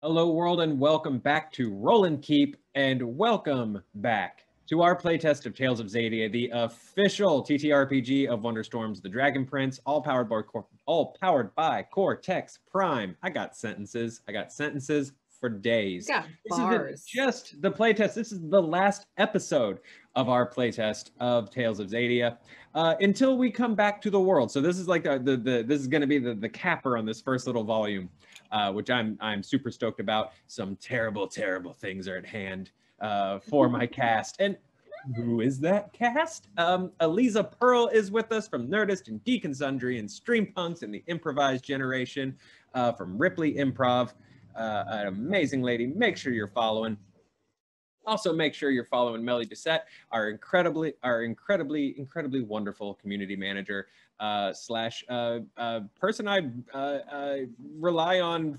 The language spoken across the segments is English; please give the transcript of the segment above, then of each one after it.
Hello world and welcome back to Roll and Keep, and welcome back to our playtest of Tales of Xadia, the official TTRPG of Wonderstorms The Dragon Prince, all powered by Cortex Prime. I got sentences for days. Yeah, This bars. isn't just the playtest, this is the last episode of our playtest of Tales of Xadia until we come back to the world. So this is like this is going to be the capper on this first little volume. Which I'm super stoked about. Some terrible things are at hand for my cast. And who is that cast? Eliza Pearl is with us from Nerdist and Geek and Sundry and Streampunks and the Improvised Generation from Ripley Improv. An amazing lady. Make sure you're following. Also, make sure you're following Melly Bissett, our incredibly wonderful community manager slash person I rely on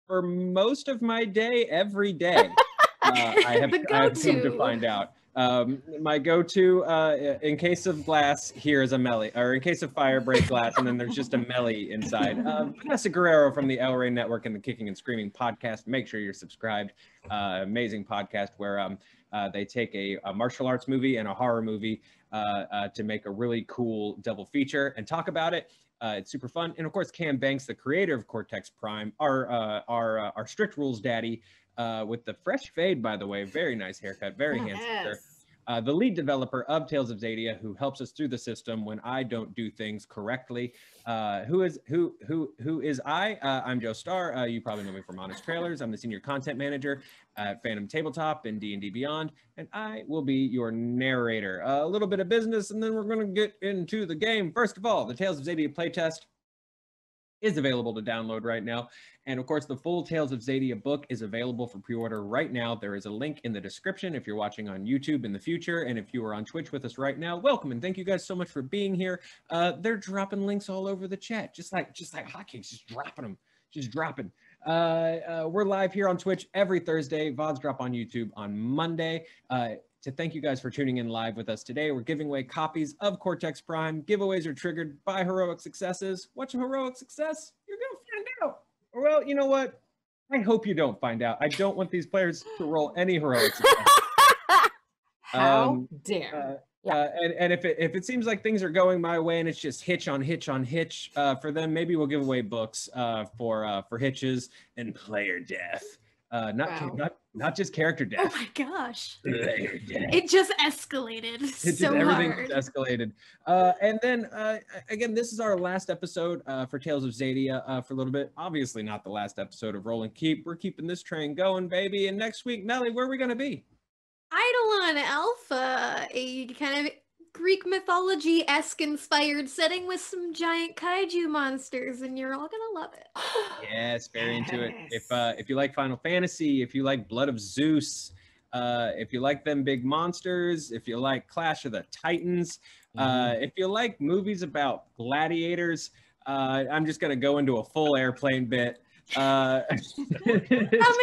for most of my day, every day. I have come to find out. My go-to in case of glass here is a Melly, or in case of fire, break glass, and then there's just a Melly inside. Vanessa Guerrero from the El Rey Network and the Kicking and Screaming podcast. Make sure you're subscribed. Amazing podcast where they take a martial arts movie and a horror movie to make a really cool double feature and talk about it. It's super fun. And of course, Cam Banks, the creator of Cortex Prime, our strict rules daddy, with the fresh fade, by the way. Very nice haircut, very handsome, sir. The lead developer of Tales of Xadia, who helps us through the system when I don't do things correctly. Who is I? I'm Joe Starr. You probably know me from Honest Trailers. I'm the senior content manager at Phantom Tabletop and D&D Beyond, and I will be your narrator. A little bit of business, and then we're going to get into the game. First of all, the Tales of Xadia playtest is available to download right now. And of course, the full Tales of Xadia book is available for pre-order right now. There is a link in the description if you're watching on YouTube in the future. And if you are on Twitch with us right now, welcome. And thank you guys so much for being here. They're dropping links all over the chat, just like hotcakes, just dropping them, just dropping. We're live here on Twitch every Thursday. VODs drop on YouTube on Monday. To thank you guys for tuning in live with us today. We're giving away copies of Cortex Prime. Giveaways are triggered by heroic successes. What's a heroic success? You're going to find out. Well, you know what? I hope you don't find out. I don't want these players to roll any heroic success. How dare. And if it seems like things are going my way and it's just hitch on hitch on hitch for them, maybe we'll give away books for hitches and player death. Not just character death. Oh my gosh. Player death. It just escalated Everything hard. just escalated. And then, again, this is our last episode for Tales of Xadia for a little bit. Obviously not the last episode of Roll and Keep. We're keeping this train going, baby. And next week, Melly, where are we going to be? Eidolon Alpha, a kind of Greek mythology-esque inspired setting with some giant kaiju monsters, and you're all gonna love it. Yes, very into it. If you like Final Fantasy, if you like Blood of Zeus, if you like them big monsters, if you like Clash of the Titans, if you like movies about gladiators, I'm just gonna go into a full airplane bit. How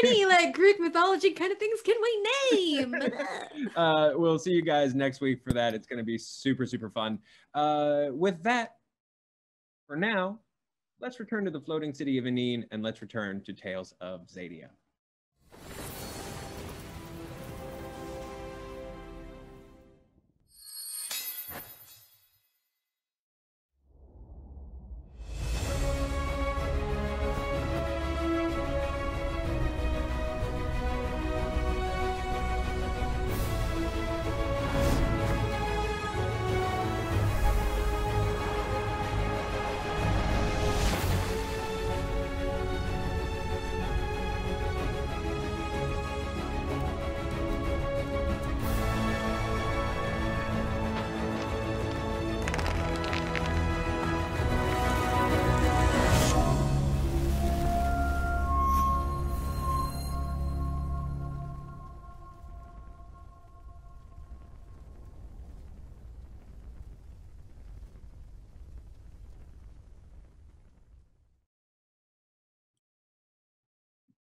many like Greek mythology kind of things can we name? We'll see you guys next week for that. It's going to be super fun. With that, for now, let's return to the floating city of Aneen and let's return to Tales of Xadia.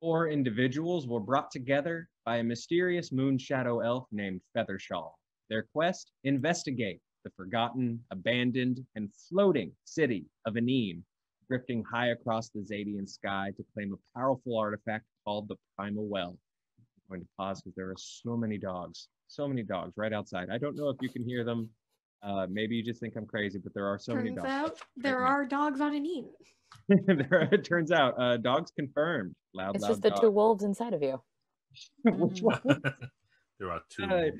Four individuals were brought together by a mysterious moon shadow elf named Feathershaw. Their quest: investigate the forgotten, abandoned, and floating city of Aneen, drifting high across the Zadian sky to claim a powerful artifact called the Primal Well. I'm going to pause because there are so many dogs right outside. I don't know if you can hear them. Maybe you just think I'm crazy, but there are so many dogs. Turns out there are dogs on Aneen. It turns out, dogs confirmed. Loud, it's loud just the dogs. 2 wolves inside of you. Which one? There are 2.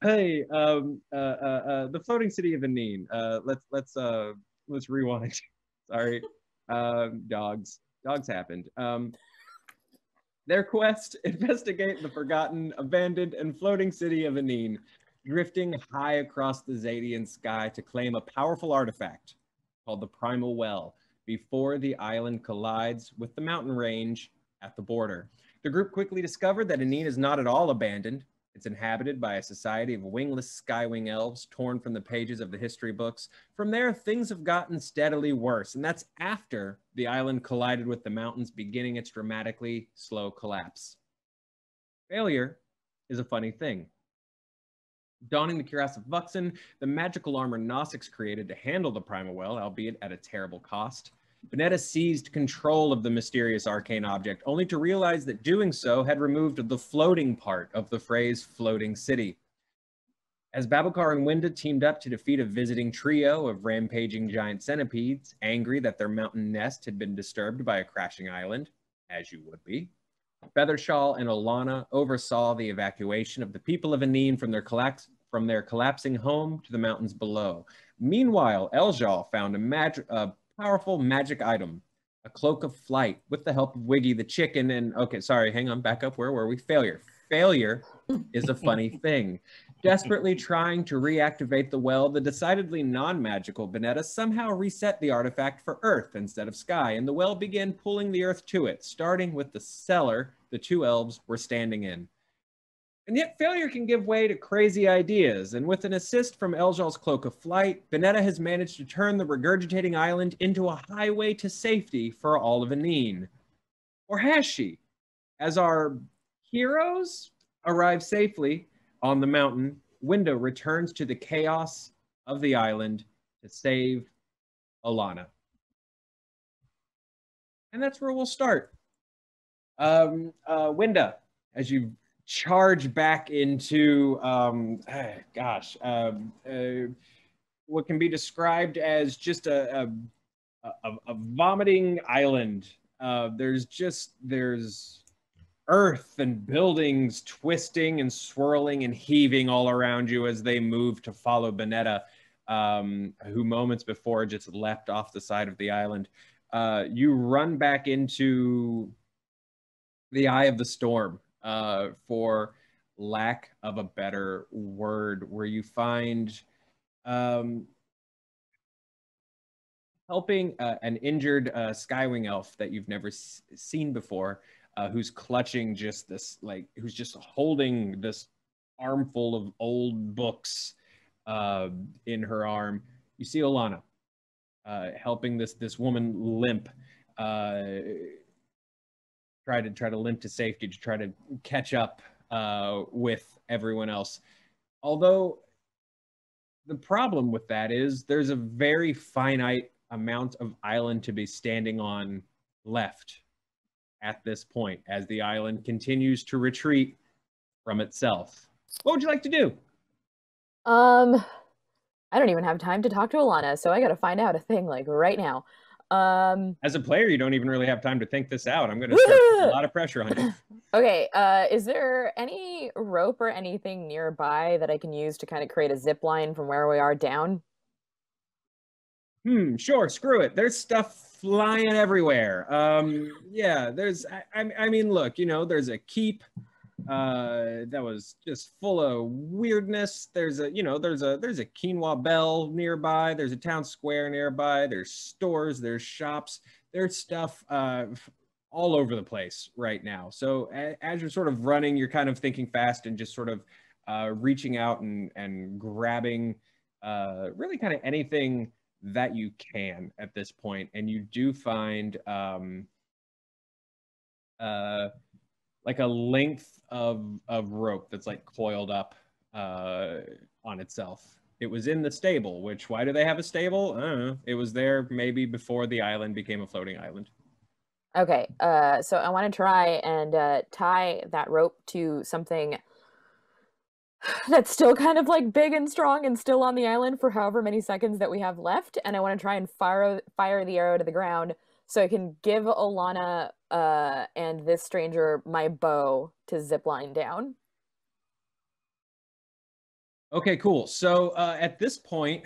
Hey, the floating city of Aneen. Let's rewind. Sorry, dogs happened. Their quest: investigate the forgotten, abandoned, and floating city of Aneen, drifting high across the Zadian sky to claim a powerful artifact called the Primal Well before the island collides with the mountain range at the border. The group quickly discovered that Aneen is not at all abandoned. It's inhabited by a society of wingless skywing elves torn from the pages of the history books. From there, things have gotten steadily worse, and that's after the island collided with the mountains, beginning its dramatically slow collapse. Failure is a funny thing. Donning the cuirass of Vuxen, the magical armor Gnostics created to handle the Primal Well, albeit at a terrible cost, Bonetta seized control of the mysterious arcane object, only to realize that doing so had removed the floating part of the phrase floating city. As Babalcar and Winda teamed up to defeat a visiting trio of rampaging giant centipedes, angry that their mountain nest had been disturbed by a crashing island, as you would be, Feathershaw and Olana oversaw the evacuation of the people of Aneen from their collapsing home to the mountains below. Meanwhile, Elzhal found a powerful magic item, a cloak of flight, with the help of Wiggy the chicken and, okay, sorry, hang on, back up, where were we? Failure is a funny thing. Desperately trying to reactivate the well, the decidedly non-magical Bonetta somehow reset the artifact for Earth instead of sky, and the well began pulling the Earth to it, starting with the cellar the 2 elves were standing in. And yet failure can give way to crazy ideas, and with an assist from Elzhal's Cloak of Flight, Bonetta has managed to turn the regurgitating island into a highway to safety for all of Aneen. Or has she? As our heroes arrive safely on the mountain, Winda returns to the chaos of the island to save Olana. And that's where we'll start. Winda, as you charge back into, what can be described as just a vomiting island. There's earth and buildings twisting and swirling and heaving all around you as they move to follow Bonetta, who moments before just leapt off the side of the island. You run back into the eye of the storm, for lack of a better word, where you find helping an injured skywing elf that you've never seen before, who's clutching just this, who's just holding this armful of old books in her arm. You see Olana helping this woman limp, try to limp to safety, to try to catch up with everyone else. Although the problem with that is there's a very finite amount of island to be standing on left at this point as the island continues to retreat from itself. What would you like to do? I don't even have time to talk to Olana, so I gotta find out a thing right now. As a player, you don't even really have time to think this out. I'm gonna start a lot of pressure on you. Okay, is there any rope or anything nearby that I can use to kind of create a zip line from where we are down? Sure, screw it. There's stuff flying everywhere. Yeah, I mean, look, there's a keep that was just full of weirdness. There's a quinoa bell nearby. There's a town square nearby. There's stores, there's shops, there's stuff all over the place right now. So as you're sort of running, you're kind of thinking fast and just sort of reaching out and grabbing really kind of anything that you can at this point. And you do find like a length of rope that's coiled up on itself It was in the stable, which, why do they have a stable? I don't know. It was there maybe before the island became a floating island. Okay, so I want to try and tie that rope to something that's still kind of like big and strong and still on the island for however many seconds that we have left, and I want to try and fire the arrow to the ground so I can give Alana and this stranger my bow to zipline down. Okay, cool. So at this point,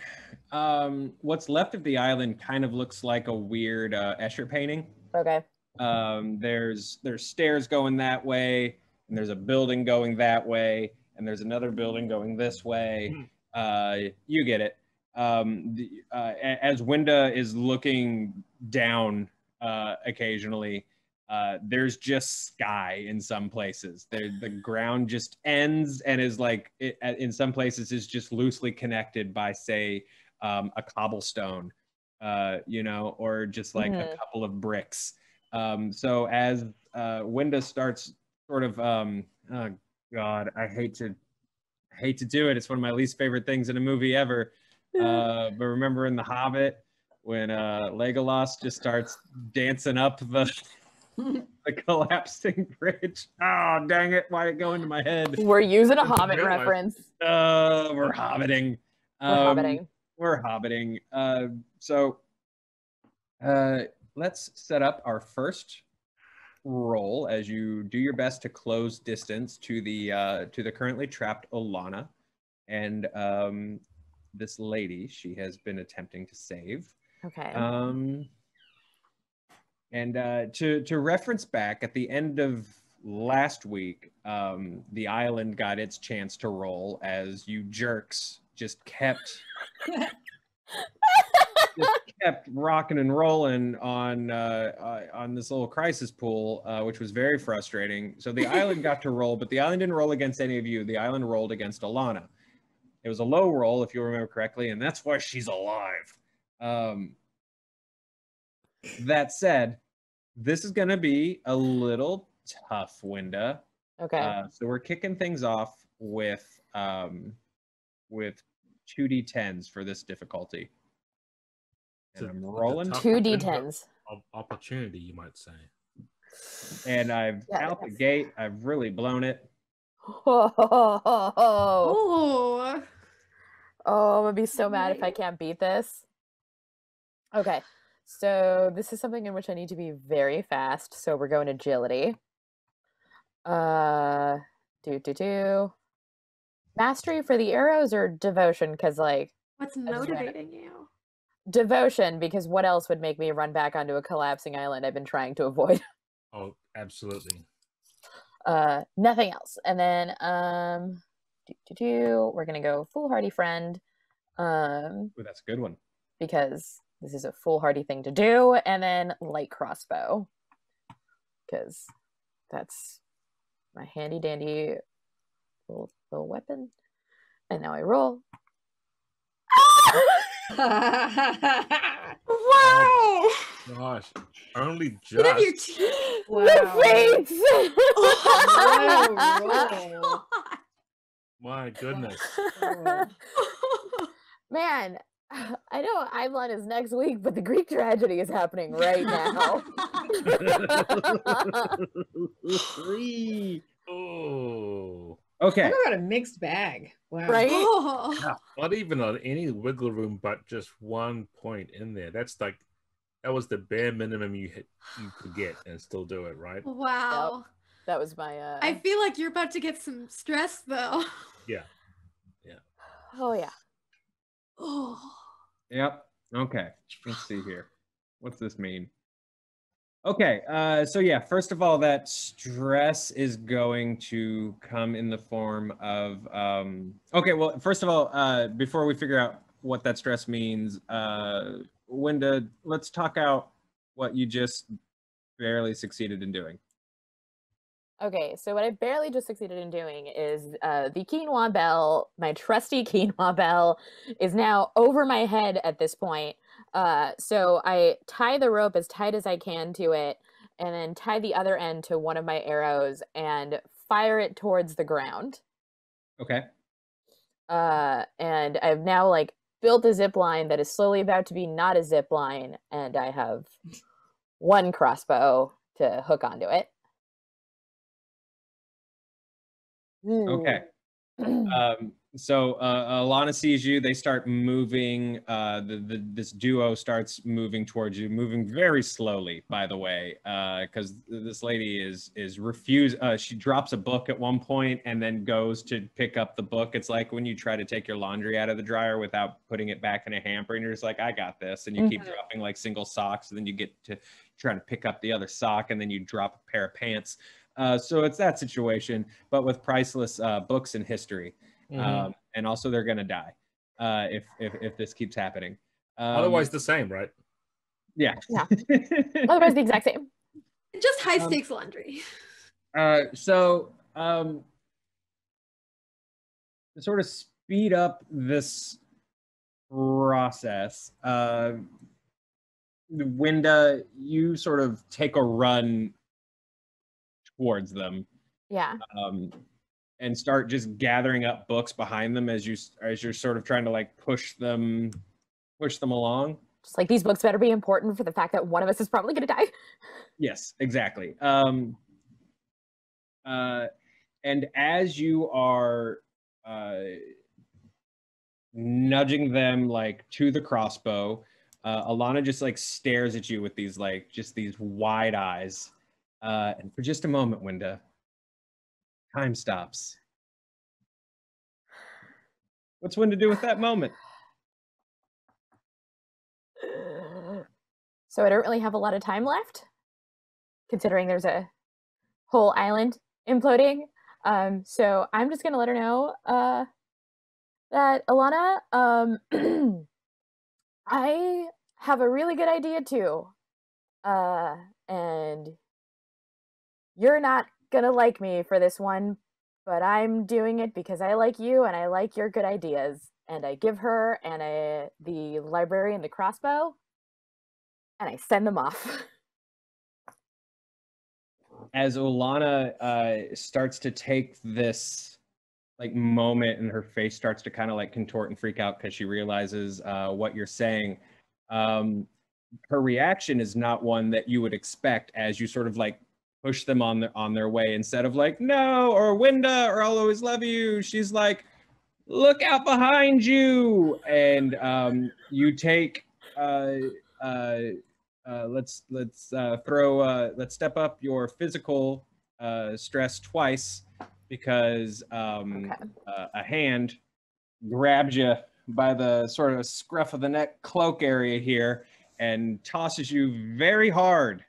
what's left of the island kind of looks like a weird Escher painting. Okay. There's stairs going that way, and there's a building going that way, and there's another building going this way. You get it. As Winda is looking down occasionally, there's just sky in some places. The ground just ends and is like, in some places is just loosely connected by, say, a cobblestone, or just like a couple of bricks. So as Winda starts sort of, oh God, I hate to do it. It's one of my least favorite things in a movie ever. But remember in The Hobbit when Legolas just starts dancing up the collapsing bridge? Oh, dang it. Why did it go into my head? We're using a Hobbit reference. We're hobbiting. We're hobbiting. So let's set up our first roll as you do your best to close distance to the currently trapped Alana and this lady she has been attempting to save. Okay. And to reference back at the end of last week, the island got its chance to roll as you jerks just kept rocking and rolling on this little crisis pool, which was very frustrating. So the island got to roll, but the island didn't roll against any of you. The island rolled against Alana. It was a low roll, if you remember correctly, and that's why she's alive. That said, this is going to be a little tough, Winda. Okay. So we're kicking things off with 2d10s for this difficulty. And I'm rolling 2d10s. Opportunity, you might say. And out the gate, I've really blown it. Oh. I'm gonna be so mad if I can't beat this. Okay, so this is something in which I need to be very fast. So we're going agility. Mastery for the arrows or devotion? Because what's motivating you? Devotion, because what else would make me run back onto a collapsing island I've been trying to avoid? Oh, absolutely. Nothing else. And then we're gonna go foolhardy friend. Ooh, that's a good one. Because this is a foolhardy thing to do. And then light crossbow. Because that's my handy dandy little weapon. And now I roll. Wow! Gosh, only just. Get up your teeth. Wow. The fates! Oh, My goodness. Man, I know Ivlan is next week, but the Greek tragedy is happening right now. Oh. Okay. Talk about a mixed bag. Wow. Right? Oh. Not even on any wiggle room, but just 1 point in there. That was the bare minimum you could get and still do it, right? Wow. Yep. That was my I feel like you're about to get some stress though. Yeah. Oh yeah. Oh. Yep. Okay. Let's see here. What's this mean? Okay. So yeah, first of all, that stress is going to come in the form of okay, well, first of all, before we figure out what that stress means, Winda, let's talk out what you just barely succeeded in doing. Okay, so what I barely just succeeded in doing is the quinoa bell, my trusty quinoa bell, is now over my head at this point. So I tie the rope as tight as I can to it, and then tie the other end to one of my arrows and fire it towards the ground. Okay. And I've now like built a zip line that is slowly about to be not a zip line, and I have one crossbow to hook onto it. Okay. So Alana sees you. They start moving. This duo starts moving towards you, moving very slowly, by the way, because this lady is refused. She drops a book at one point and then goes to pick up the book. It's like when you try to take your laundry out of the dryer without putting it back in a hamper, and you're just like, I got this, and you keep dropping like single socks, and then you get to trying to pick up the other sock, and then you drop a pair of pants. So it's that situation, but with priceless books and history. And also they're going to die if this keeps happening. Otherwise the same, right? Yeah. Otherwise the exact same. Just high stakes laundry. So to sort of speed up this process, Winda, you sort of take a run towards them. Yeah. And start just gathering up books behind them as you're sort of trying to like push them along. Just like, these books better be important for the fact that one of us is probably going to die. Yes, exactly. And as you are nudging them like to the crossbow, Alana just like stares at you with these like just these wide eyes. And for just a moment, Winda, time stops. What's Winda do with that moment? So I don't really have a lot of time left, considering there's a whole island imploding. So I'm just gonna let her know that, Alana, I have a really good idea too. And you're not gonna like me for this one, but I'm doing it because I like you and I like your good ideas. And I give her and the librarian the crossbow, and I send them off. As Olana starts to take this like moment, and her face starts to kind of like contort and freak out because she realizes what you're saying, her reaction is not one that you would expect as you sort of like push them on their way. Instead of like, no, or Winda, or I'll always love you, she's like, look out behind you. And you take let's step up your physical stress twice, because a hand grabs you by the sort of scruff of the neck cloak area here and tosses you very hard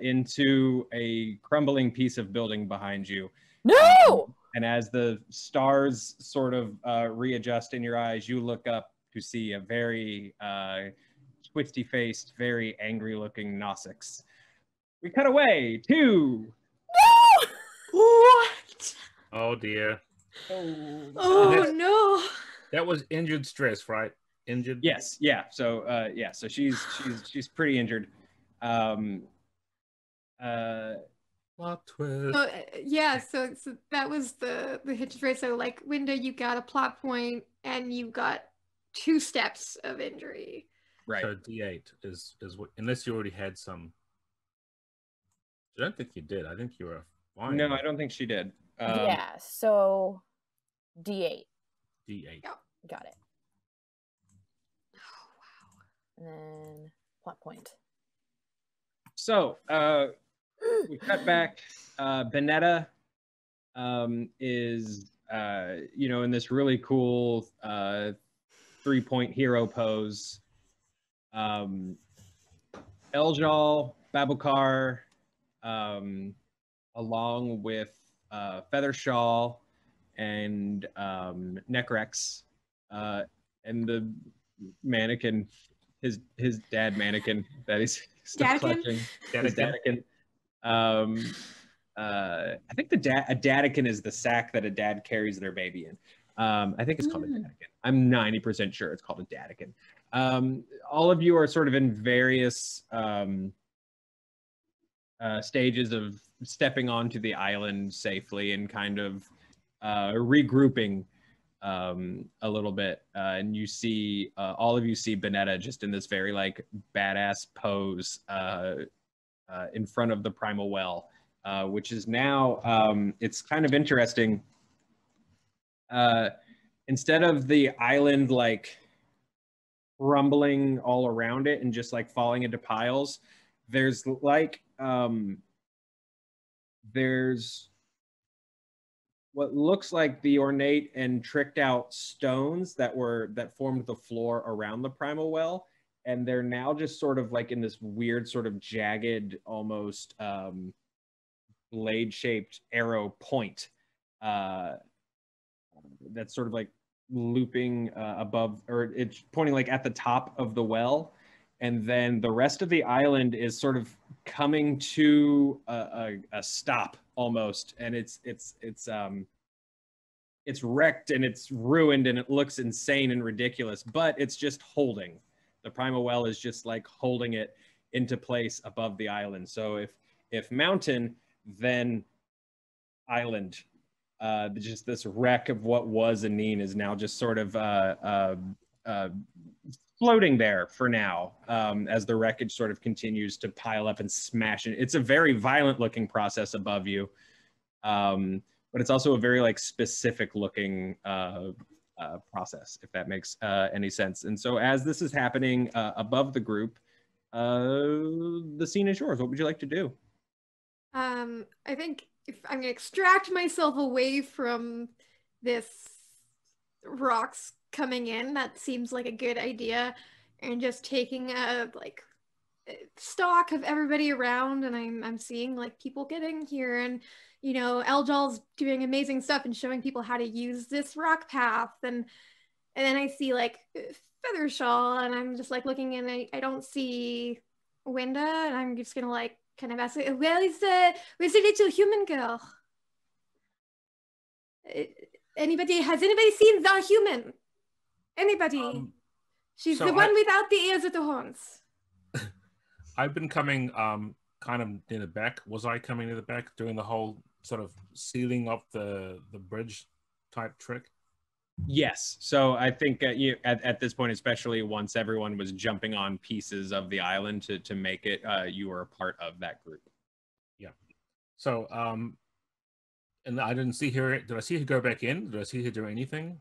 into a crumbling piece of building behind you. No! And as the stars sort of readjust in your eyes, you look up to see a very twisty-faced, very angry-looking Nossix. We cut away to... No! What? Oh dear. Oh no. That was injured stress, right? Injured? Yes, yeah. So so she's pretty injured. Plot twist. So that was the hitch, right? So like, Winda, you got a plot point and you got 2 steps of injury. Right. So D8 is what, unless you already had some. I don't think you did. I think you were fine. No, I don't think she did. Yeah, so D8. D8. Yeah. Got it. Oh, wow. And then plot point. So we cut back. Benetta is in this really cool 3-point hero pose. Eljal, Babukar, along with Feathershaw and Necrex, and the mannequin, his dad mannequin that he's still clutching. His Dadakin. I think a Dadakin is the sack that a dad carries their baby in. I think it's called a Dadakin. I'm 90% sure it's called a Dadakin. All of you are sort of in various stages of stepping onto the island safely and kind of regrouping a little bit, and you see all of you see Bonetta just in this very like badass pose in front of the primal well, which is now it's kind of interesting. Instead of the island like rumbling all around it and just like falling into piles, there's like there's what looks like the ornate and tricked out stones that formed the floor around the primal well, and they're now just sort of like in this weird sort of jagged, almost blade shaped arrow point that's sort of like looping above, or it's pointing like at the top of the well, and then the rest of the island is sort of coming to a stop almost, and it's wrecked and it's ruined and it looks insane and ridiculous, but it's just holding. The primal well is just like holding it into place above the island. So if mountain, then island. Just this wreck of what was Aneen is now just sort of floating there for now, as the wreckage sort of continues to pile up and smash it. It's a very violent looking process above you, but it's also a very like specific looking process, if that makes any sense. And so as this is happening above the group, the scene is yours. What would you like to do? I think if I'm gonna extract myself away from this rocks coming in, that seems like a good idea, and just taking a like stock of everybody around, and I'm seeing like people getting here, and you know, Eljal's doing amazing stuff and showing people how to use this rock path, and then I see like Feathershaw, and I'm just like looking, and I don't see Winda, and I'm just gonna like kind of ask, where's the little human girl? Has anybody seen the human? Anybody? She's the one without the ears at the horns. I've been coming kind of near the back. Was I coming near the back doing the whole sort of sealing up the bridge type trick? Yes. So I think at this point, especially once everyone was jumping on pieces of the island to make it, you were a part of that group. Yeah. So, and I didn't see her. Did I see her go back in? Did I see her do anything?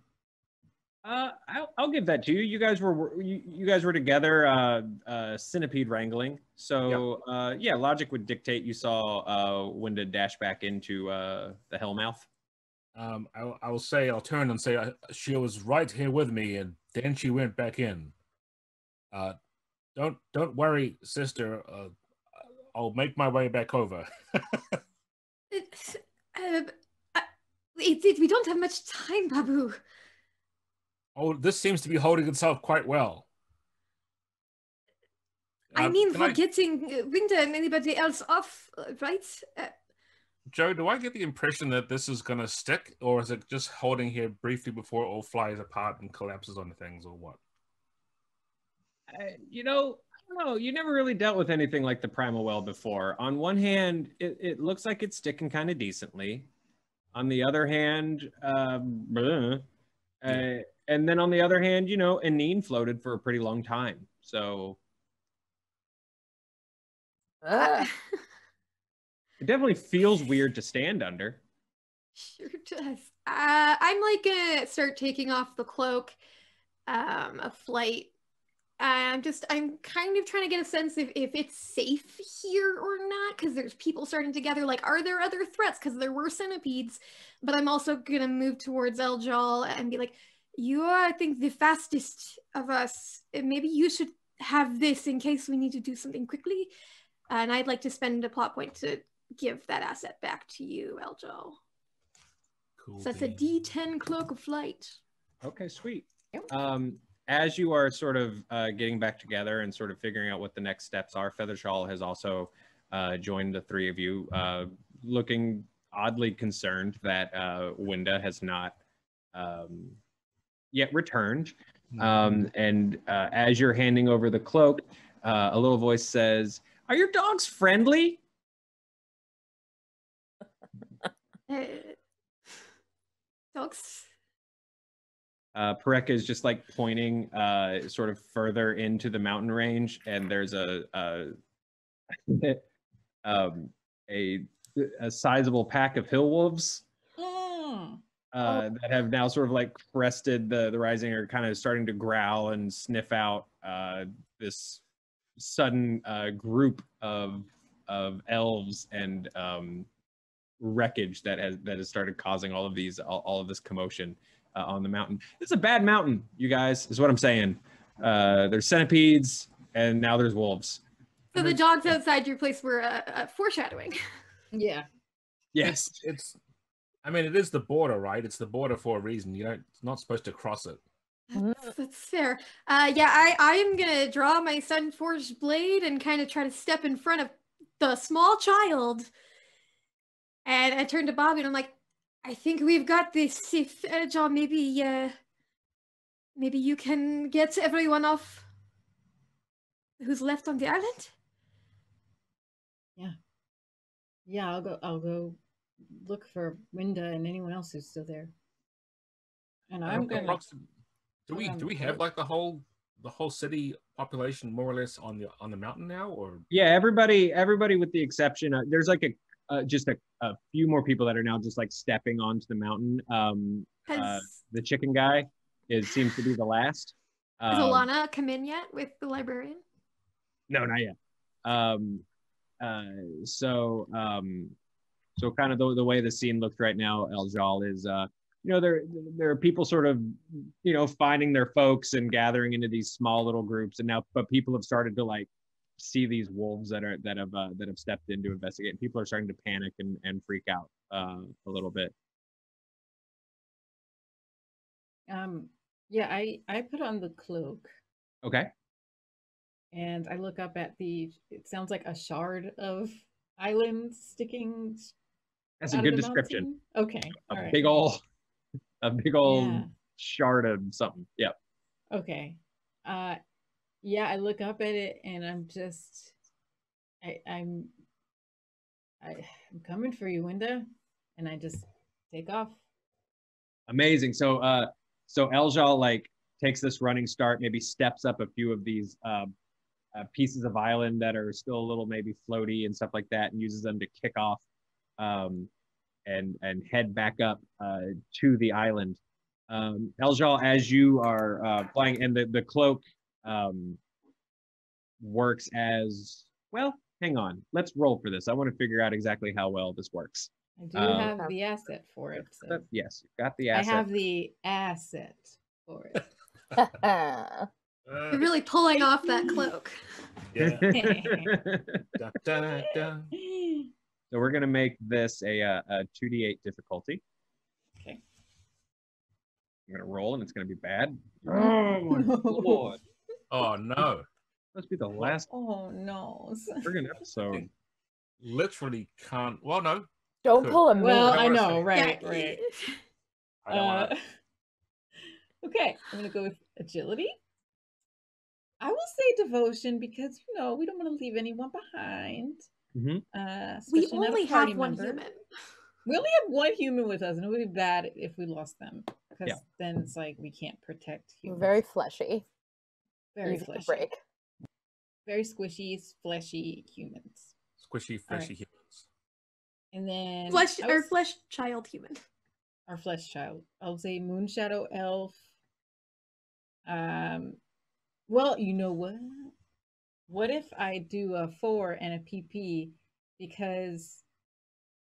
I'll give that to you. You guys were together, centipede wrangling. So yeah, logic would dictate you saw Winda dash back into the Hellmouth. I'll say, I'll turn and say she was right here with me, and then she went back in. Don't worry, sister. I'll make my way back over. We don't have much time, Babu. Oh, this seems to be holding itself quite well. I mean, for getting Winda and anybody else off, right? Joe, do I get the impression that this is going to stick, or is it just holding here briefly before it all flies apart and collapses on things, or what? You know, I don't know. You never really dealt with anything like the Primal Well before. On one hand, it looks like it's sticking kind of decently. On the other hand, and then on the other hand, you know, Aneen floated for a pretty long time. So it definitely feels weird to stand under. Sure does. I'm like gonna start taking off the cloak of flight. I'm kind of trying to get a sense if it's safe here or not, because there's people starting to gather. Like, are there other threats? Because there were centipedes, but I'm also gonna move towards Eljal and be like, you are, I think, the fastest of us. Maybe you should have this in case we need to do something quickly. And I'd like to spend a plot point to give that asset back to you, Eljal. Cool. So that's a D10 Cloak of Flight. Okay, sweet. Yep. As you are sort of getting back together and sort of figuring out what the next steps are, Feathershaw has also joined the three of you, looking oddly concerned that Winda has not yet returned. And as you're handing over the cloak, a little voice says, "Are your dogs friendly?" Dogs Pareka is just like pointing sort of further into the mountain range, and there's a sizable pack of hill wolves that have now sort of like crested the rising, are kind of starting to growl and sniff out this sudden group of elves and wreckage that has started causing all of this commotion on the mountain. It's a bad mountain, you guys, is what I'm saying. There's centipedes, and now there's wolves. So the dogs outside your place were foreshadowing. Yeah. Yes. I mean, it is the border, right? It's the border for a reason. It's not supposed to cross it. That's fair. I am gonna draw my Sunforged blade and kind of try to step in front of the small child. And I turn to Bobby and I'm like, I think we've got this. If John, maybe you can get everyone off who's left on the island. Yeah, I'll go look for Winda and anyone else who's still there. And I'm gonna. Do we have like the whole city population more or less on the mountain now, or? Yeah, everybody with the exception of, there's like just a few more people that are now just like stepping onto the mountain. The chicken guy seems to be the last. Has Alana come in yet with the librarian? No, not yet. So kind of the way the scene looked right now, Eljal, is there are people sort of finding their folks and gathering into these small little groups, and now but people have started to like see these wolves that have stepped in to investigate, and people are starting to panic and freak out a little bit. Yeah, I put on the cloak. Okay. And I look up at it sounds like a shard of island sticking. That's a good description. Okay. A big old shard of something. Yep. Okay. Yeah, I look up at it and I'm just I'm coming for you, Winda. And I just take off. Amazing. So Eljal like takes this running start, maybe steps up a few of these pieces of island that are still a little maybe floaty and stuff like that, and uses them to kick off and head back up to the island. Eljal, as you are flying, and the cloak works as well. Hang on, let's roll for this. I want to figure out exactly how well this works. I do have the asset for it. So. Yes, you've got the asset. I have the asset for it. You're really pulling off that cloak. Yeah. Da, da, da. So we're gonna make this a 2d8 difficulty. Okay. I'm gonna roll, and it's gonna be bad. Oh my lord! Oh no! Must be the last. Oh no! Friggin' episode. Literally can't. Well, no. Don't pull a me. Well, I know, right, Yeah. right. I don't want to. Okay, I'm gonna go with agility. I will say devotion because we don't want to leave anyone behind. Mm-hmm. We Especially not a only party have one member. human. We only have one human with us, and it would be bad if we lost them because then it's like we can't protect humans. Very fleshy. Very Easy to fleshy. break. Very squishy, fleshy humans. Squishy, fleshy humans. And then Flesh child human. Our flesh child. I'll say Moonshadow Elf. Well, you know what? What if I do a 4 and a PP because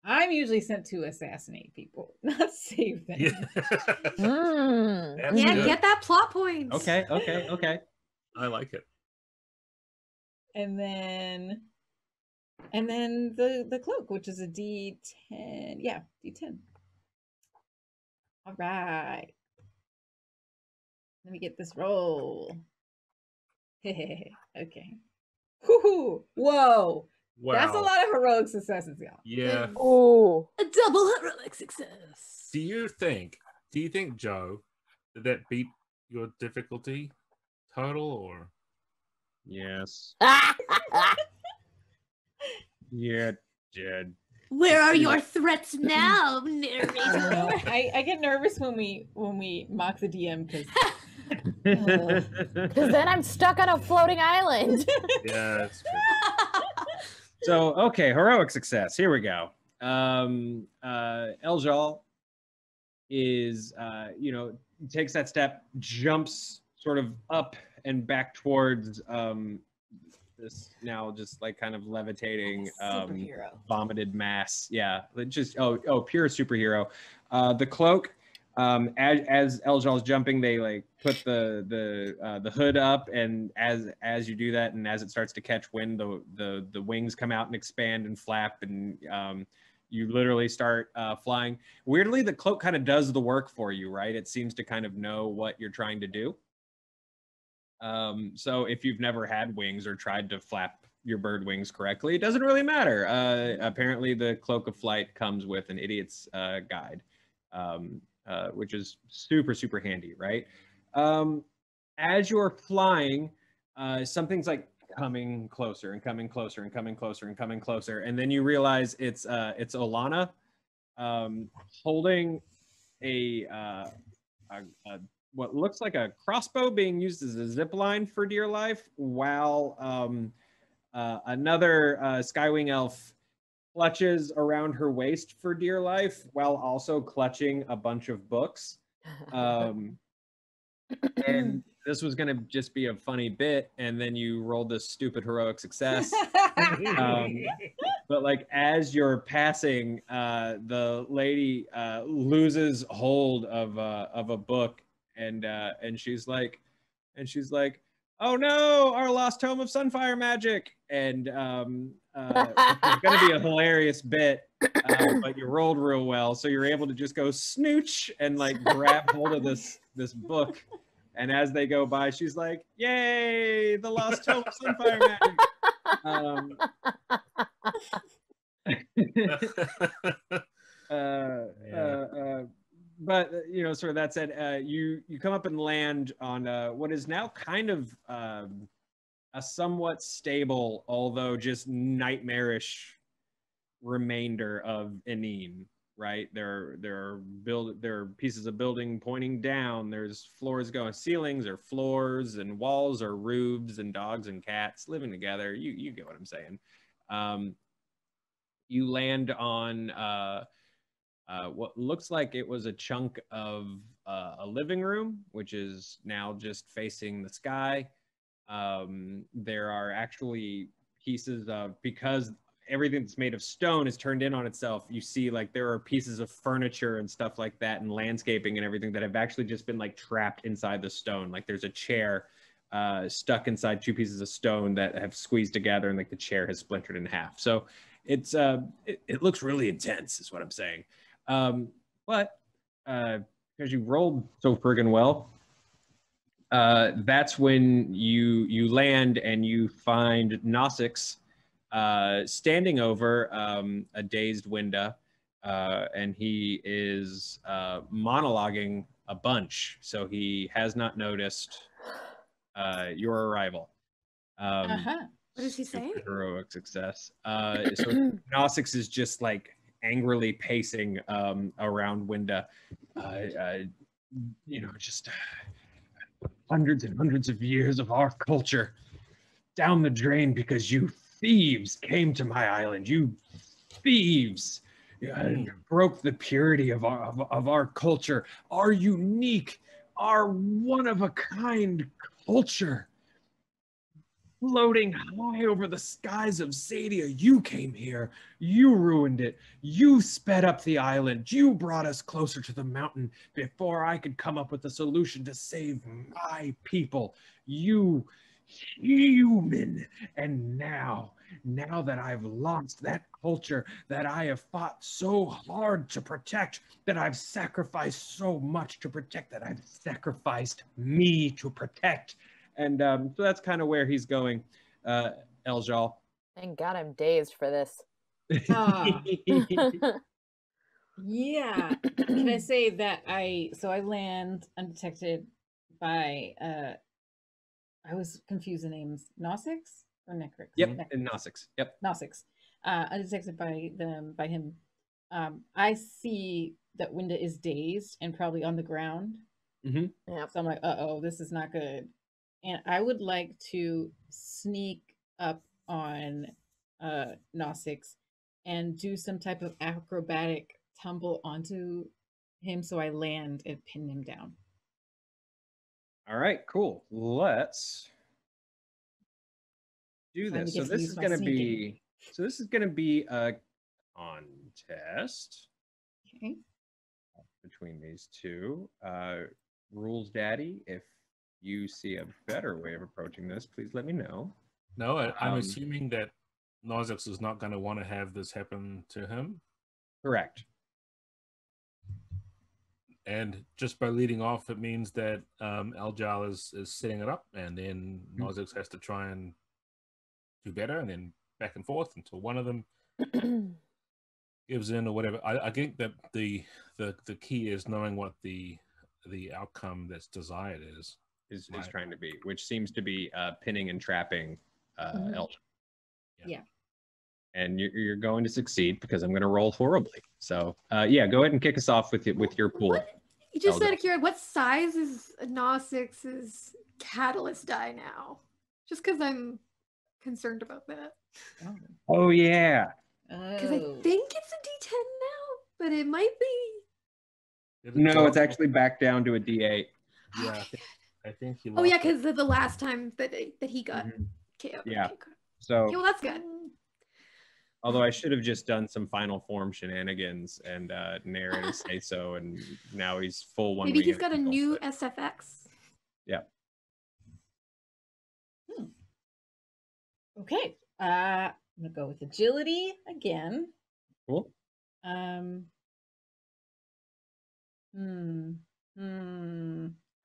I'm usually sent to assassinate people, not save them. Yeah. Yeah, get that plot point. Okay. I like it. And then the cloak, which is a D10. Yeah, D10. All right. Let me get this roll. Okay. Woohoo! Whoa! Wow. That's a lot of heroic successes, y'all. Yeah. Oh. A double heroic success. Do you think, Joe, that beat your difficulty total, or? Yes. Yeah, Jed. Where are your threats now, I don't narrator? know. I get nervous when we mock the DM because Because then I'm stuck on a floating island. Yeah, that's true. So, okay, heroic success. Here we go. Eljal is, takes that step, jumps sort of up and back towards this now just like kind of levitating superhero. vomited mass. Yeah, just pure superhero. The cloak. As Eljal's jumping, they like put the hood up, and as you do that, and as it starts to catch wind, the wings come out and expand and flap, and you literally start flying. Weirdly, the cloak kind of does the work for you, right? It seems to kind of know what you're trying to do. So if you've never had wings or tried to flap your bird wings correctly, it doesn't really matter. Apparently, the Cloak of Flight comes with an idiot's guide. Which is super, super handy, right? As you're flying, something's like coming closer and coming closer and coming closer and coming closer, and then you realize it's Olana holding a what looks like a crossbow being used as a zip line for dear life, while another Skywing elf clutches around her waist for dear life while also clutching a bunch of books. And this was going to just be a funny bit, and then you rolled this stupid heroic success. But like as you're passing, the lady loses hold of a book, and she's like, "Oh no, our lost tome of Sunfire magic!" And it's going to be a hilarious bit, but you rolled real well, so you're able to just go snooch and like grab hold of this book. And as they go by, she's like, "Yay, the lost tome of Sunfire magic!" But sort of that said, you come up and land on what is now kind of a somewhat stable, although just nightmarish remainder of Eneen, right? There are pieces of building pointing down. There's floors going, ceilings are floors, and walls are roofs, and dogs and cats living together. You get what I'm saying. You land on what looks like it was a chunk of a living room, which is now just facing the sky. There are actually pieces of, because everything that's made of stone is turned in on itself, you see like there are pieces of furniture and stuff like that and landscaping and everything that have actually just been like trapped inside the stone. Like there's a chair stuck inside two pieces of stone that have squeezed together, and like the chair has splintered in half. So it's it looks really intense is what I'm saying. But because you rolled so friggin' well, that's when you land and you find Nosix standing over a dazed Winda, and he is monologuing a bunch, so he has not noticed your arrival. What does he say? Heroic success. So Nosix is just like angrily pacing around Winda, just hundreds and hundreds of years of our culture down the drain because you thieves came to my island. You thieves broke the purity of our culture, our unique, our one-of-a-kind culture. Floating high over the skies of Zadia, you came here, you ruined it, you sped up the island, you brought us closer to the mountain before I could come up with a solution to save my people. You human. And now that I've lost that culture that I have fought so hard to protect, that I've sacrificed so much to protect, that I've sacrificed me to protect. And so that's kind of where he's going, Eljal. Thank God I'm dazed for this. Yeah. Can I say that I land undetected by I was confused the names. Nosix or Necrix? Yep, and Nosix. Yep. Nosix. undetected by him. I see that Winda is dazed and probably on the ground. Mm-hmm. Yep. So I'm like, uh-oh, this is not good. And I would like to sneak up on Nosix and do some type of acrobatic tumble onto him so I land and pin him down. All right, cool. Let's do Time to this. get So to this use is my going to sneaking. be a contest Okay. between these two. Rules Daddy, if you see a better way of approaching this, please let me know. No, I'm Um, assuming that Nosix is not going to want to have this happen to him. Correct. And just by leading off, it means that Aljal is setting it up, and then Nosix has to try and do better, and then back and forth until one of them gives in or whatever. I think that the key is knowing what the outcome that's desired is trying to be, which seems to be pinning and trapping Elgin. Yeah. And you're going to succeed because I'm going to roll horribly. So yeah, go ahead and kick us off with your pool. What? You just Elgin. out of curiosity, what size is Nosix's catalyst die now? Just because I'm concerned about that. Oh yeah. Because I think it's a D10 now, but it might be. No, it's actually back down to a D8. Yeah, Okay. I think he. Oh yeah, lost it. because the last time that he got Mhm. KO'd. Yeah. Okay, good. So Okay, well, that's good. although I should have just done some final form shenanigans and narrated say so, and now he's full one. Maybe wing he's and got a control new set. SFX. Yeah. Okay. I'm gonna go with agility again. Cool.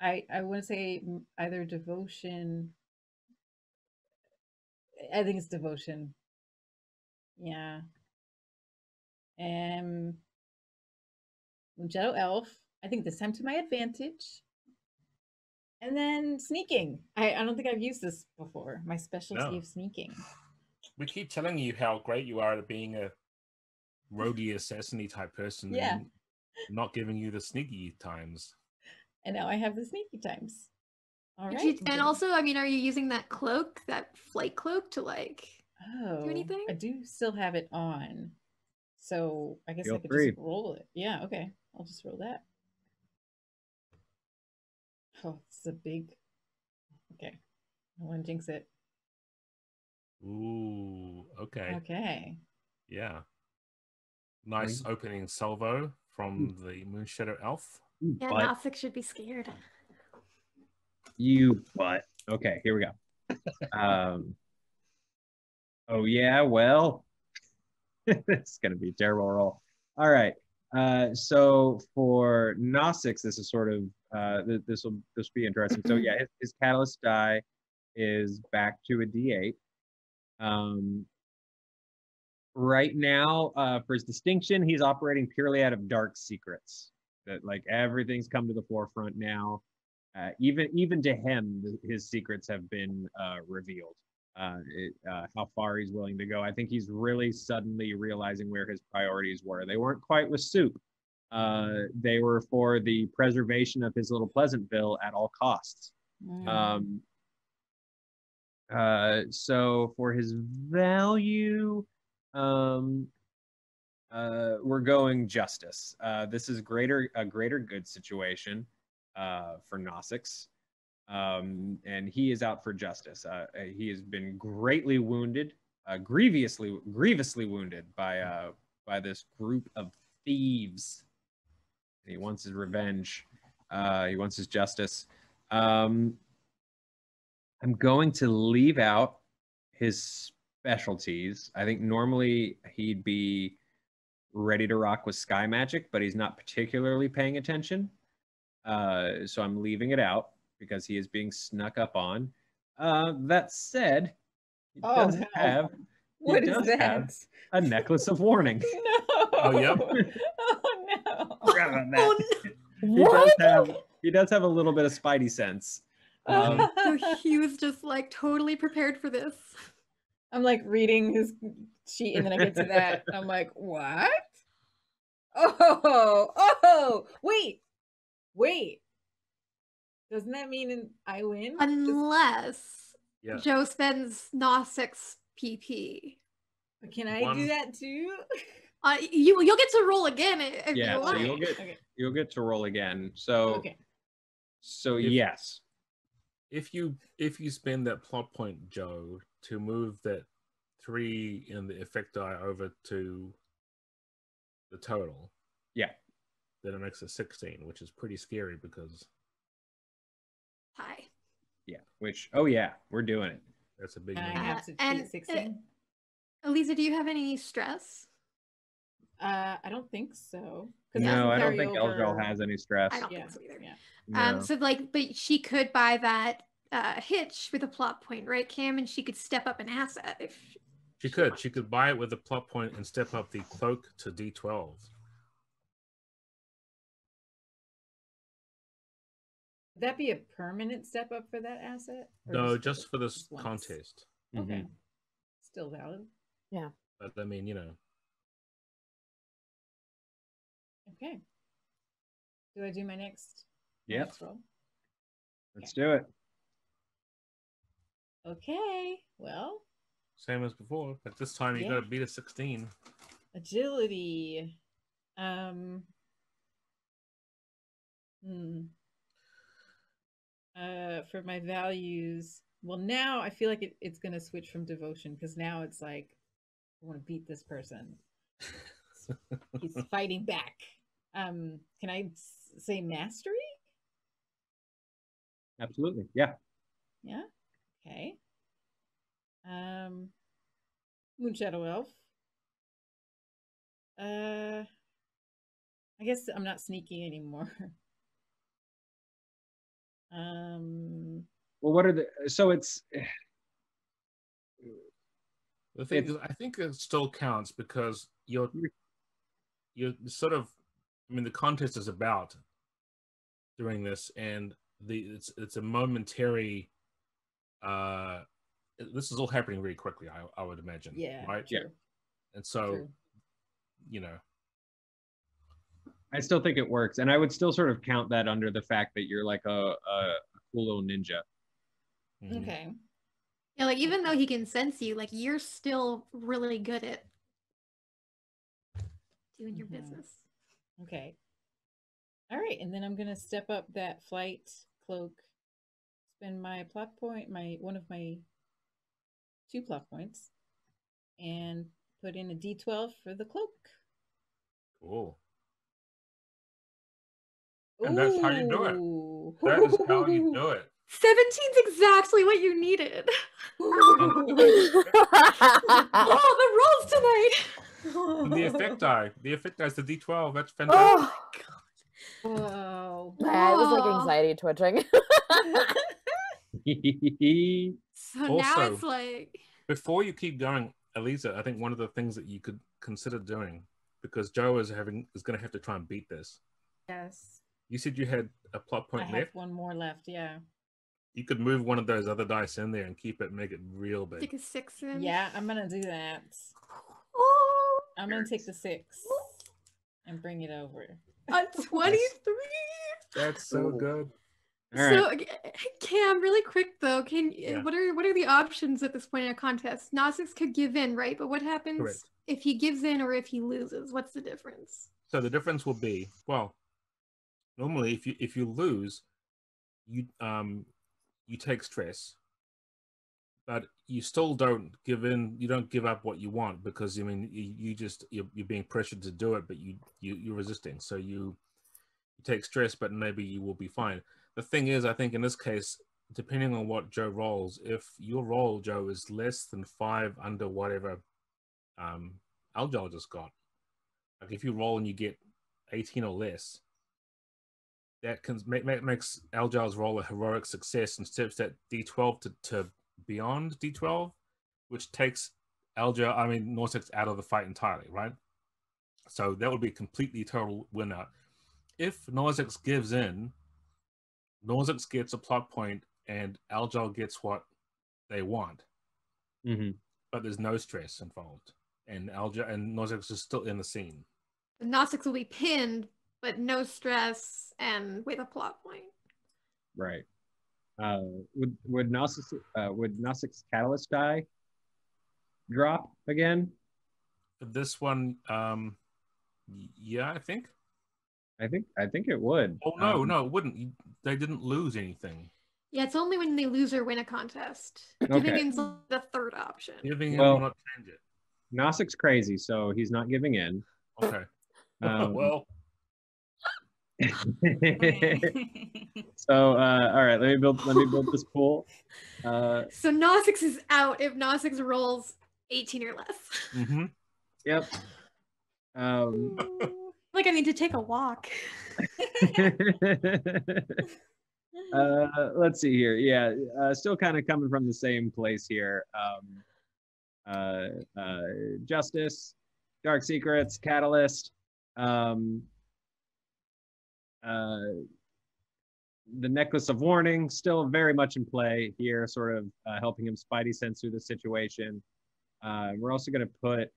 I want to say either devotion. I think it's devotion. Yeah. Shadow Elf. I think this time to my advantage. And then sneaking. I don't think I've used this before. My specialty No. of sneaking. We keep telling you how great you are at being a roguey assassin type person. Yeah. And not giving you the sneaky times. And now I have the sneaky times. All Did right. you- and also, I mean, are you using that cloak, that flight cloak, to like? Oh, anything? I do still have it on. So I guess Feel I could free. just roll it. Yeah, okay. I'll just roll that. Oh, it's a big. Okay. I want to jinx it. Ooh, okay. Okay. Yeah. Nice opening salvo from the Moonshadow Elf. Yeah, But Nosix should be scared. you butt. Okay, here we go. Oh yeah, well, it's gonna be a terrible roll. All right. So for Nosix, this is sort of this will be interesting. So yeah, his catalyst die is back to a D8. Right now, for his distinction, he's operating purely out of dark secrets. That like everything's come to the forefront now. Even to him, his secrets have been revealed. How far he's willing to go. I think he's really suddenly realizing where his priorities were. They weren't quite with Soup. They were for the preservation of his little Pleasantville at all costs. So for his value, we're going justice. This is a greater good situation for Nosix. And he is out for justice. He has been greatly wounded, grievously wounded by this group of thieves. And he wants his revenge. He wants his justice. I'm going to leave out his specialties. I think normally he'd be ready to rock with sky magic, but he's not particularly paying attention. So I'm leaving it out because he is being snuck up on. That said, he does have What is that? a necklace of warning. No. Oh, yep. Oh no. Forgot about that. What? He does have a little bit of spidey sense. So he was just like totally prepared for this. I'm like reading his sheet, and then I get to that. And I'm like, what? Oh, wait. Doesn't that mean I win? Unless Yeah. Joe spends Gnostic's PP. Can I do that too? You'll get to roll again if Yeah, you so want. you'll get to roll again. So Okay. so If- yes. If you spend that plot point, Joe, to move that 3 in the effect die over to the total, Yeah. then it makes it 16, which is pretty scary because Hi. Yeah. Which we're doing it. that's a big And I number. have to and, cheat 16. Elisa, do you have any stress? I don't think so. 'Cause Yeah. that No, can I don't carry think over- Eldril has any stress. I don't Yeah, think so either. yeah. No. So like, but she could buy that hitch with a plot point, right, Cam? And she could step up an asset if She could buy it with a plot point and step up the cloak to D12. Would that be a permanent step up for that asset? Or No, just for this just once? contest. Okay. Mhm. Still valid. But I mean, you know, Okay. Do I do my next? Yep. Next roll? Let's do it. Okay. Well, same as before, but this time you Yeah. got to beat a 16. agility. For my values, well, now I feel like it's gonna switch from devotion because now it's like I want to beat this person. He's fighting back. Can I say mastery? Absolutely. Yeah. Yeah. Okay. Moonshadow Elf. I guess I'm not sneaky anymore. Well, what are the so it's The thing is, I think it still counts because you're sort of, I mean, the contest is about doing this, and it's a momentary. This is all happening really quickly. I would imagine. Yeah. Right. True. And so, True. you know, I still think it works, and I would still sort of count that under the fact that you're like a cool little ninja. mhm. Okay. Yeah, like even though he can sense you, like you're still really good at doing your Mhm. business. Okay. All right, and then I'm gonna step up that flight cloak, spend my plot point, one of my 2 plot points, and put in a D12 for the cloak. Cool. And that's how you do it. Ooh. That is how you do it. 17's exactly what you needed. Ooh. Oh, the rolls tonight. And the effect die is the D12. That's fantastic. Oh, Whoa. my eye was like Whoa. anxiety twitching. So now Also- it's like, Before you keep going, Elisa, I think one of the things that you could consider doing, because Joe is going to have to try and beat this. Yes. You said you had a plot I point have left. one more left, yeah. You could move one of those other dice in there and keep it, make it real big. take a 6 in. Yeah, I'm gonna do that. Oh, I'm gonna take the 6 and bring it over. a 23. That's so Ooh. good. All right. So, Cam, really quick though, Yeah. what are the options at this point in a contest? Gnostics could give in, right? But what happens Correct. if he gives in or if he loses? What's the difference? So the difference will be, well, normally if you lose, you take stress, but you still don't give in. You don't give up what you want because I mean you're being pressured to do it, but you're resisting. So you take stress, but maybe you will be fine. The thing is, I think in this case, depending on what Joe rolls, if your roll, Joe, is less than 5 under whatever Aljal just got, like if you roll and you get 18 or less, that can makes Aljal's roll a heroic success and steps that D12 to beyond D12, which takes Norsec out of the fight entirely, right? So that would be a completely total winner. If Norsec gives in, Norsec gets a plot point and Aljal gets what they want. Mm-hmm. but there's no stress involved, and Nozzix is still in the scene. The Gnostics will be pinned, but no stress and with a plot point. Right. Would Gnostic's catalyst die drop again? For this one, yeah, I think. I think it would. Oh no, it wouldn't. They didn't lose anything. Yeah, it's only when they lose or win a contest. Okay. Giving in's the third option. Giving in Well- will not change it. Gnostic's crazy, so he's not giving in. Okay. Well. Oh. So all right, let me build this pool. So Gnostics is out if Gnostics rolls 18 or less. Mm-hmm. Yep. Like I need to take a walk. Let's see here. Yeah, still kind of coming from the same place here. Justice, Dark Secrets, Catalyst. The Necklace of Warning still very much in play here, sort of helping him spidey sense through the situation. We're also going to put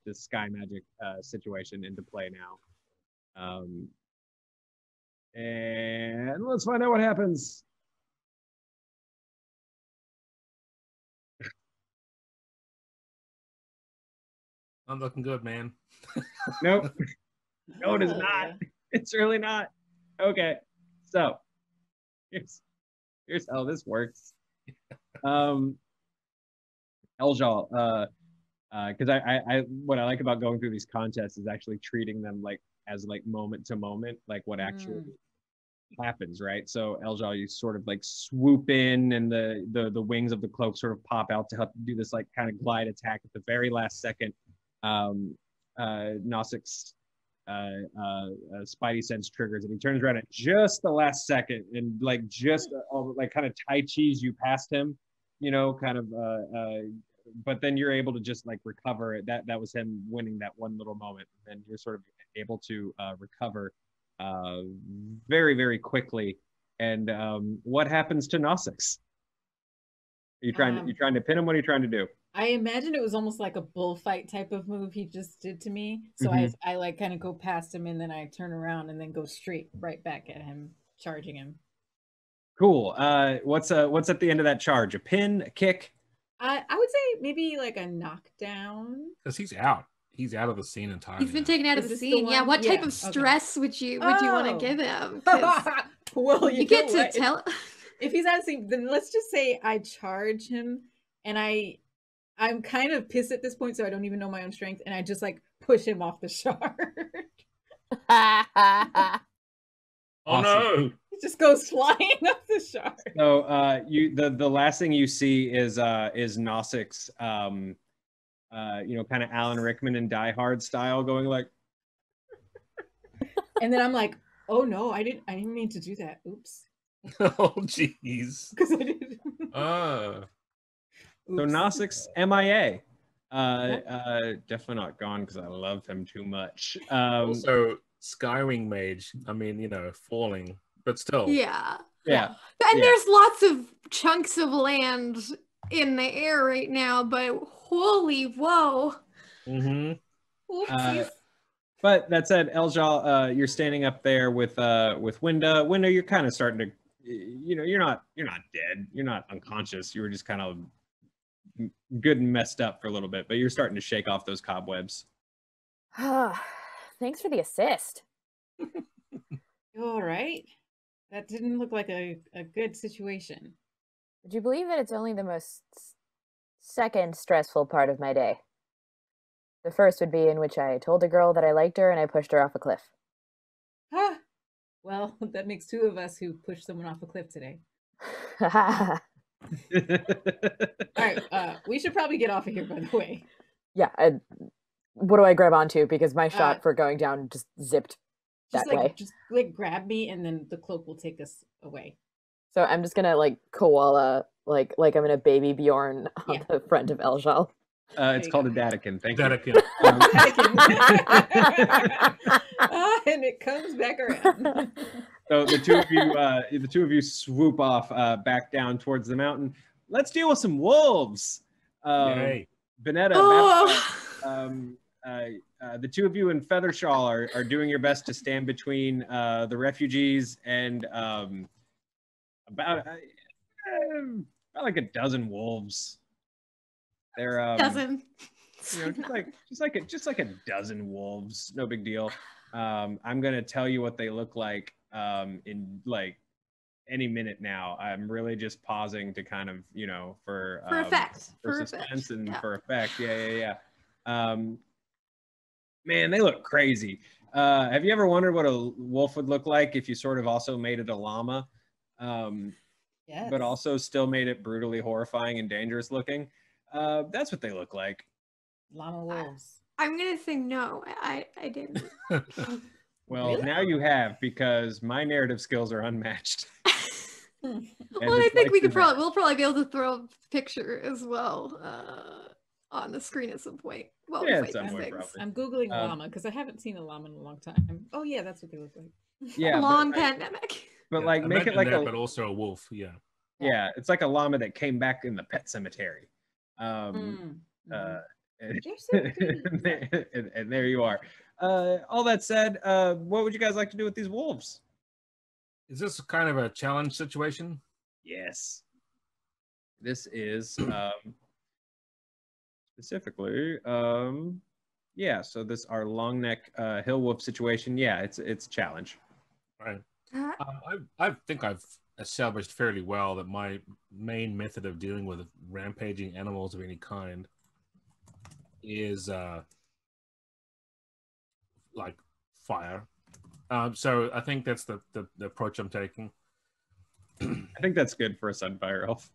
this sky magic situation into play now. And let's find out what happens. Not looking good, man. Nope. No, it is Oh, not. yeah. It's really not. Okay. So here's how this works. Eljal, because I what I like about going through these contests is actually treating them like as like moment to moment, like what actually happens, right? So Eljal, you sort of like swoop in, and the wings of the cloak sort of pop out to help you do this like kind of glide attack at the very last second. Gnostic's spidey sense triggers, and he turns around at just the last second, and like just like kind of Tai Chi's you past him, you know, kind of but then you're able to just like recover it. That was him winning that one little moment, and you're sort of able to recover very, very quickly. And what happens to Gnostics? You trying to pin him? What are you trying to do? I imagine it was almost like a bullfight type of move he just did to me. So I like kind of go past him, and then I turn around and then go straight right back at him, charging him. Cool. What's at the end of that charge? A pin, a kick? I would say maybe like a knockdown. Because he's out. He's out of the scene entirely. He's been now. taken out of Is the this the scene. Yeah, one? what type Yeah, of okay. stress would you want to Oh. give him? 'Cause Well, you get know to what? tell. If he's out of scene, then let's just say I charge him, and I'm kind of pissed at this point, so I don't even know my own strength, and I just like push him off the shard. Oh no! He just goes flying off the shard. So the last thing you see is Gnostics, kind of Alan Rickman and Die Hard style, going like, And then I'm like, oh no, I didn't mean to do that. Oops. Oh jeez. Because I did. so Oops. Gnostics MIA. Definitely not gone because I love him too much. Also, Skywing Mage. I mean, falling, but still. Yeah. Yeah. And Yeah. there's lots of chunks of land in the air right now, but holy whoa. Mm-hmm. Oopsies. But that said, Eljal, you're standing up there with Winda. Winda, you're kind of starting to, you're not dead. You're not unconscious. You were just kind of good and messed up for a little bit, but you're starting to shake off those cobwebs. Thanks for the assist. You all right? That didn't look like a good situation. Would you believe that it's only the most second stressful part of my day? The first would be in which I told a girl that I liked her and I pushed her off a cliff. Ah, well, that makes two of us who pushed someone off a cliff today. Yeah, All right, we should probably get off of here, by the way. what do I grab onto? Because my shot for going down just zipped that way. Just like grab me, and then the cloak will take us away. So I'm just gonna like koala, like I'm gonna baby Bjorn on Yeah. the front of Eljal. It's you called go. a Datikin. Thank you. Dedican. And it comes back around. So the two of you swoop off back down towards the mountain. let's deal with some wolves. Yay. Benetta, Oh. the two of you in Feathershaw are doing your best to stand between the refugees and about like a dozen wolves. They're Doesn't. just like a dozen wolves. No big deal. I'm gonna tell you what they look like in like any minute now. I'm really just pausing to kind of for effect. for suspense and for effect. Yeah. Man, they look crazy. Have you ever wondered what a wolf would look like if you sort of also made it a llama, Yes. but also still made it brutally horrifying and dangerous looking? That's what they look like. Llama wolves. I'm gonna say no. I didn't. Well, Really? now you have, because my narrative skills are unmatched. Well, And I it's think like we could that. we'll probably be able to throw a picture as well on the screen at some point. Well, Yeah, we at fight some these point, things. probably. I'm Googling Um, llama because I haven't seen a llama in a long time. Oh, yeah, that's what they look like. Yeah, Long pandemic. but Yeah, like make it imagine like that, a but also a wolf. Yeah. yeah, it's like a llama that came back in the pet cemetery. Mm, Uh, and, They're so pretty. and there you are. All that said, what would you guys like to do with these wolves? Is this kind of a challenge situation? Yes, this is specifically yeah. So this our long neck hill wolf situation. Yeah, it's a challenge. Right. Uh, I think I've established fairly well that my main method of dealing with rampaging animals of any kind is like fire. So I think that's the approach I'm taking. I think that's good for a sunfire elf.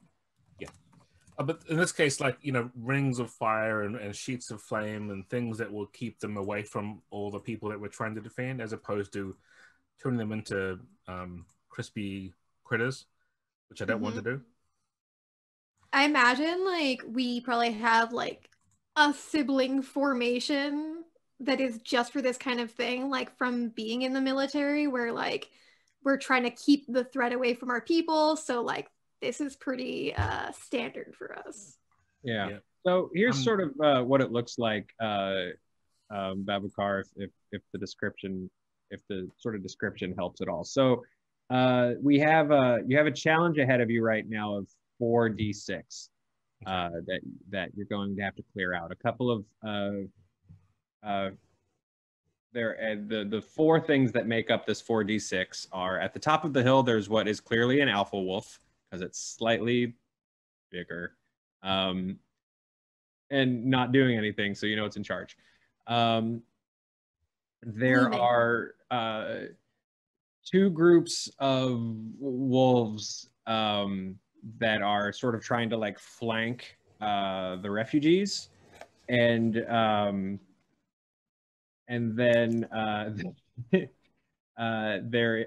But in this case, like, rings of fire and sheets of flame and things that will keep them away from all the people that we're trying to defend, as opposed to turning them into crispy critters, which I don't want to do. I imagine like we probably have like a sibling formation that is just for this kind of thing, like from being in the military, where like we're trying to keep the threat away from our people. So like this is pretty standard for us. Yeah. Yeah. So here's Um, sort of what it looks like, Babakar, if the sort of description helps at all. So you have a challenge ahead of you right now of 4d6 that you're going to have to clear out. A couple of the four things that make up this 4d6 are: at the top of the hill, there's what is clearly an alpha wolf because it's slightly bigger. And not doing anything, so you know it's in charge. There Looming. are two groups of wolves that are sort of trying to like flank the refugees, and then there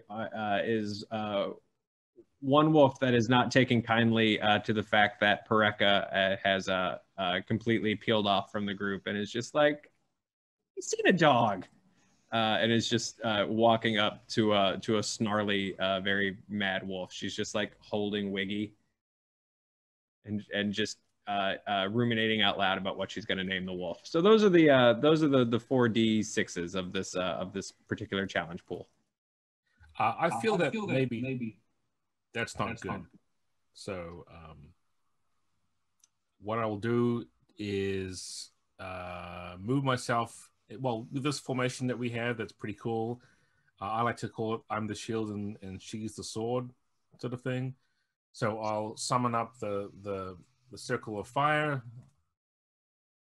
is one wolf that is not taking kindly to the fact that Pareka has completely peeled off from the group and is just like, "You've seen a dog," and is just walking up to a snarly, very mad wolf. She's just like holding Wiggy and just ruminating out loud about what she's going to name the wolf. So those are the 4d6s of this particular challenge pool. I feel that maybe that's not good. So what I will do is move myself. Well, with this formation that we have, that's pretty cool. I like to call it "I'm the shield and she's the sword" sort of thing. So I'll summon up the circle of fire.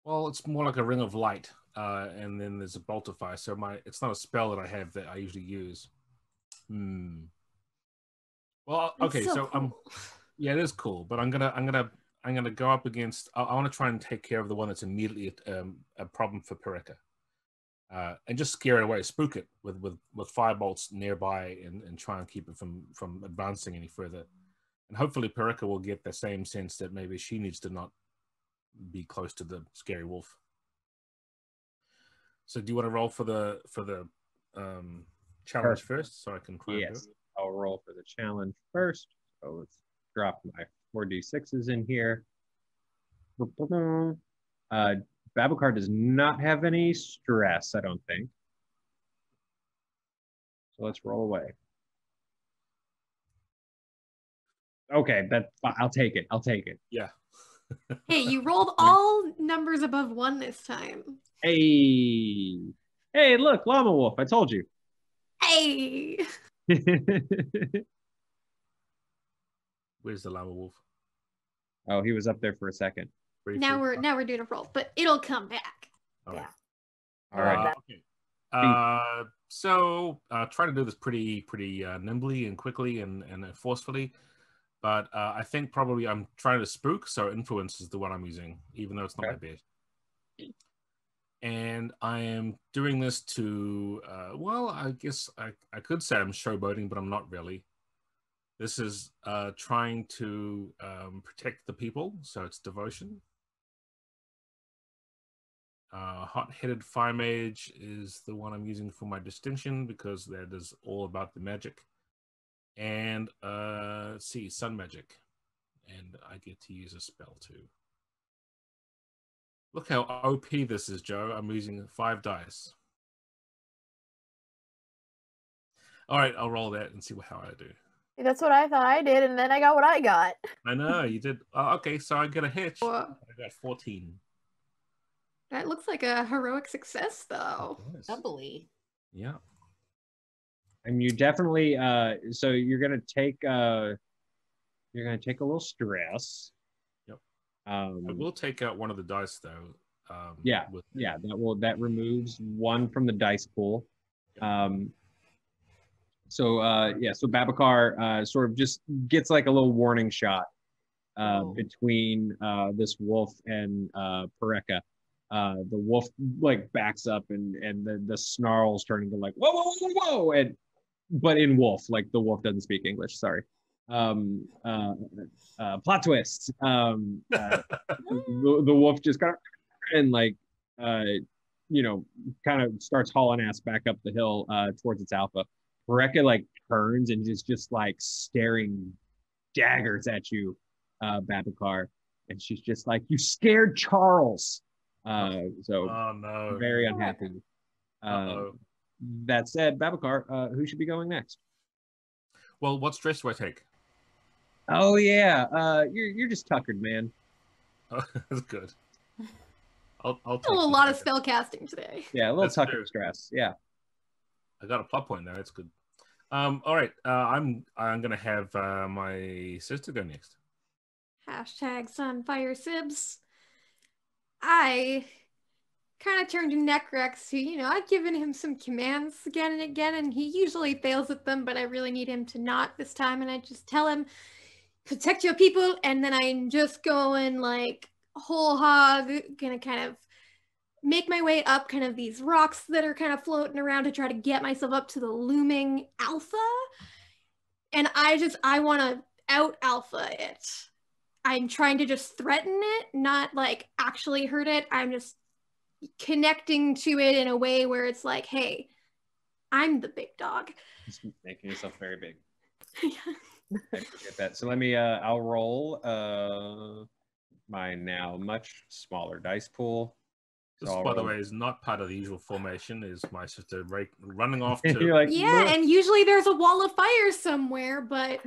Well, it's more like a ring of light, and then there's a bolt of fire. So it's not a spell that I have that I usually use. Well, okay, It's so cool. yeah, it is cool, but I'm gonna go up against. I want to try and take care of the one that's immediately a problem for Pareka, and just scare it away, spook it with fire bolts nearby, and try and keep it from advancing any further. And hopefully, Pareka will get the same sense that maybe she needs to not be close to the scary wolf. So, do you want to roll for the challenge Perfect. first, so I can try and do Yes, it? I'll roll for the challenge first. So let's drop my 4d6s in here. Babacar does not have any stress, I don't think. So let's roll away. Okay, I'll take it. I'll take it. Yeah. Hey, you rolled all numbers above 1 this time. Hey, look, Llama Wolf. I told you. Hey. Where's the Llama Wolf? Oh, he was up there for a second. Now we're doing a roll, but it'll come back. All right. All right. Okay. So try to do this pretty nimbly and quickly and forcefully, but I think probably I'm trying to spook, so influence is the one I'm using, even though it's not my best. And I am doing this to, well, I guess I could say I'm showboating, but I'm not really. This is trying to protect the people, so it's devotion. Hot-headed Fire Mage is the one I'm using for my distinction because that is all about the magic. And let's see, Sun Magic. And I get to use a spell too. Look how OP this is, Joe. I'm using 5 dice. All right, I'll roll that and see how I do. That's what I thought I did, and then I got what I got. I know, you did. Okay, so I get a hitch. I got 14. That looks like a heroic success, though. Doubly. Yeah. And you definitely, so you're gonna take a little stress. Yep. I will take out one of the dice though. That removes 1 from the dice pool. Yep. So Babacar sort of just gets like a little warning shot between this wolf and Pareka. The wolf like backs up and the snarls turn into like whoa whoa whoa whoa but in wolf, like the wolf doesn't speak English. Sorry. Plot twist. The wolf just kind of and like kind of starts hauling ass back up the hill towards its alpha. Pareka like turns and is just like staring daggers at you, Babacar, and she's just like, "You scared Charles." Oh no, very unhappy. That said, Babacar, who should be going next? Well, what stress do I take? Oh yeah, you're just tuckered, man. Oh, that's good. I'll take a lot of spell casting today. Yeah, a little tuckered stress. Yeah, I got a plot point there. That's good. All right, I'm gonna have my sister go next. #SunfireSibs. I kind of turned to Necrex, who, I've given him some commands again and again, and he usually fails at them, but I really need him to not this time, and I just tell him, protect your people, and then I'm just going like whole hog, gonna kind of make my way up kind of these rocks that are kind of floating around to try to get myself up to the looming alpha, and I want to out alpha it. I'm trying to just threaten it, not like actually hurt it. I'm just connecting to it in a way where it's like, hey, I'm the big dog. Just making yourself very big. I forget that. So let me, I'll roll my now much smaller dice pool. This, by the way, is not part of the usual formation. Is my sister running off to... You're like, yeah, look. And usually there's a wall of fire somewhere, but...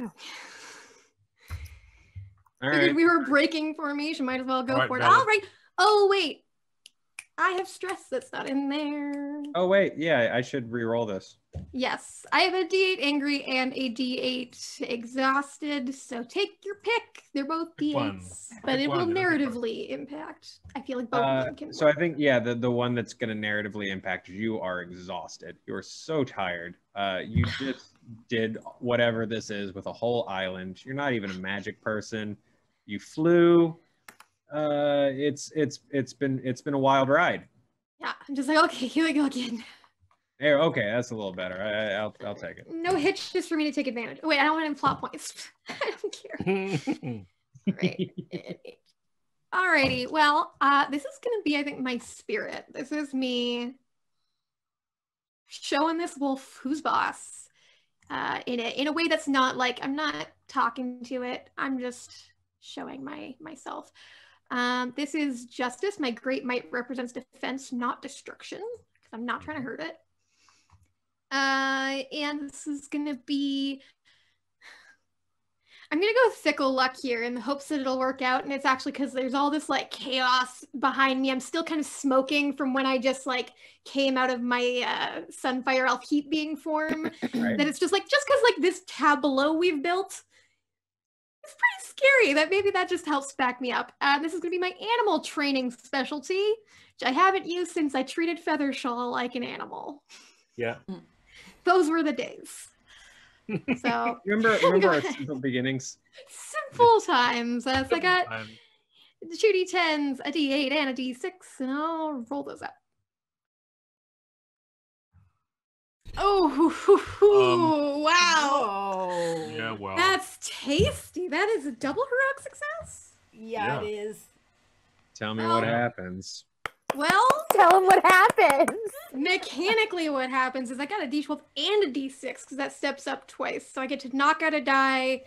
Figured we were breaking formation. Might as well go for it. All right. Oh, wait. I have stress that's not in there. Oh, wait. Yeah, I should re-roll this. Yes. I have a D8 angry and a D8 exhausted. So take your pick. They're both D8s. But it will narratively impact. I feel like both of them can. So I think, yeah, the one that's going to narratively impact you are exhausted. You're so tired. You just did whatever this is with a whole island. You're not even a magic person. You flew. It's been a wild ride. Yeah, I'm just like, okay, here we go again. There, okay, that's a little better. I'll take it. No hitches for me to take advantage. Wait, I don't want any plot points. I don't care. Right. Alrighty. Well, this is gonna be, I think, my spirit. This is me showing this wolf who's boss. In a way that's not like I'm not talking to it. I'm just showing myself. This is justice. My great might represents defense, not destruction, because I'm not trying to hurt it. And this is gonna be, I'm gonna go fickle luck here in the hopes that it'll work out. And it's actually because there's all this like chaos behind me. I'm still kind of smoking from when I just like came out of my Sunfire Elf heat being form. Right. That it's just because like this tableau we've built, it's pretty scary. That maybe that just helps back me up. This is gonna be my animal training specialty, which I haven't used since I treated Feathershaw like an animal. Yeah. Those were the days. So remember our simple beginnings. Simple times. So I got 2 D10s, a D8, and a D6, and I'll roll those out. Oh, wow. Oh. Yeah, well. That's tasty. That is a double heroic success. Yeah, Yeah. it is. Tell me what happens. Well, Tell him what happens. mechanically what happens is I got a D12 and a D6 because that steps up twice. So I get to knock out a die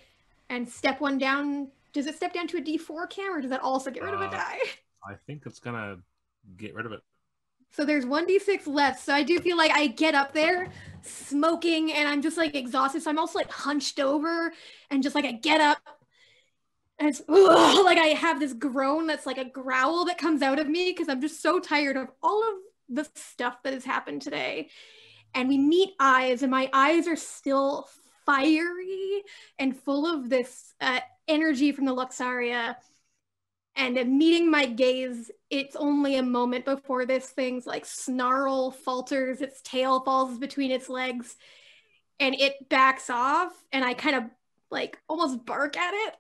and step one down. Does it step down to a D4 cam, or does that also get rid of a die? I think it's gonna get rid of it. So there's 1d6 left. So I do feel like I get up there smoking and I'm just like exhausted. So I'm also like hunched over and just like I get up and it's like I have this groan that's like a growl that comes out of me because I'm just so tired of all of the stuff that has happened today. And we meet eyes, and my eyes are still fiery and full of this energy from the Luxaria. And meeting my gaze, it's only a moment before this thing's like snarl falters, its tail falls between its legs, and it backs off, and I kind of like almost bark at it.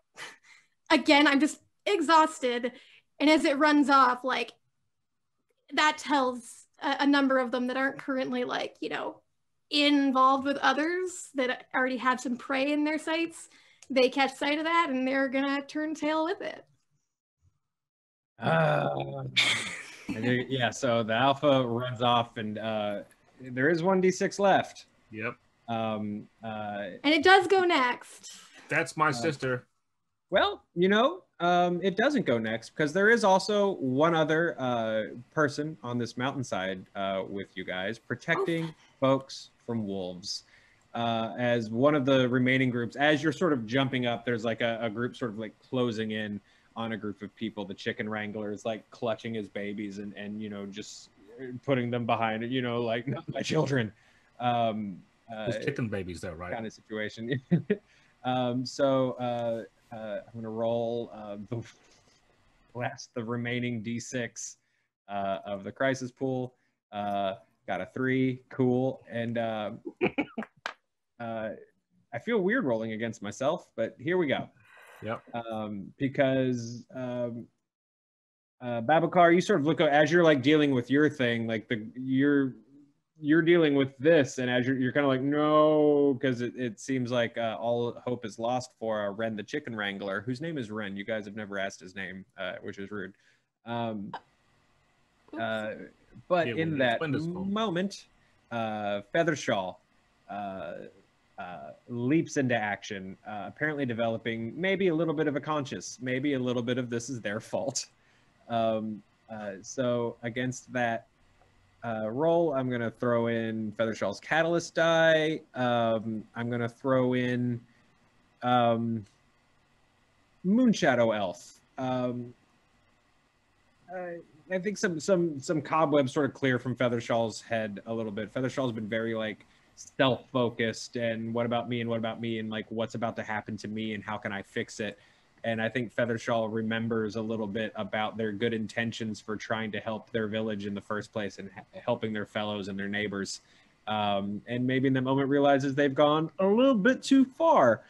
Again, I'm just exhausted, and as it runs off, like that tells a number of them that aren't currently like, you know, involved with others that already have some prey in their sights. They catch sight of that, and they're gonna turn tail with it. Yeah, so the alpha runs off, and there is 1d6 left. Yep. And it does go next. That's my sister. Well, you know, it doesn't go next because there is also one other person on this mountainside with you guys protecting folks from wolves. As one of the remaining groups, as you're sort of jumping up, there's like a group sort of like closing in on a group of people. The chicken wrangler is like clutching his babies and you know, just putting them behind it, you know, like, not my children. Those chicken babies though, right? Kind of situation. So I'm gonna roll the remaining D6 of the crisis pool. Got a 3, cool, and I feel weird rolling against myself, but here we go. Yep. Because Babacar, you sort of look as you're like dealing with your thing, like you're dealing with this, and as you're kind of like, no, because it seems like all hope is lost for Ren the chicken wrangler, whose name is Ren. You guys have never asked his name, which is rude. But in that moment, Feathershaw leaps into action, apparently developing maybe a little bit of a conscience, maybe a little bit of this is their fault. So against that roll, I'm going to throw in Feathershaw's Catalyst die. I'm going to throw in Moonshadow Elf. I think some cobwebs sort of clear from Feathershaw's head a little bit. Feathershaw's been very like self-focused and what about me and like what's about to happen to me and how can I fix it. And I think Feathershaw remembers a little bit about their good intentions for trying to help their village in the first place and helping their fellows and their neighbors. And maybe in that moment realizes they've gone a little bit too far.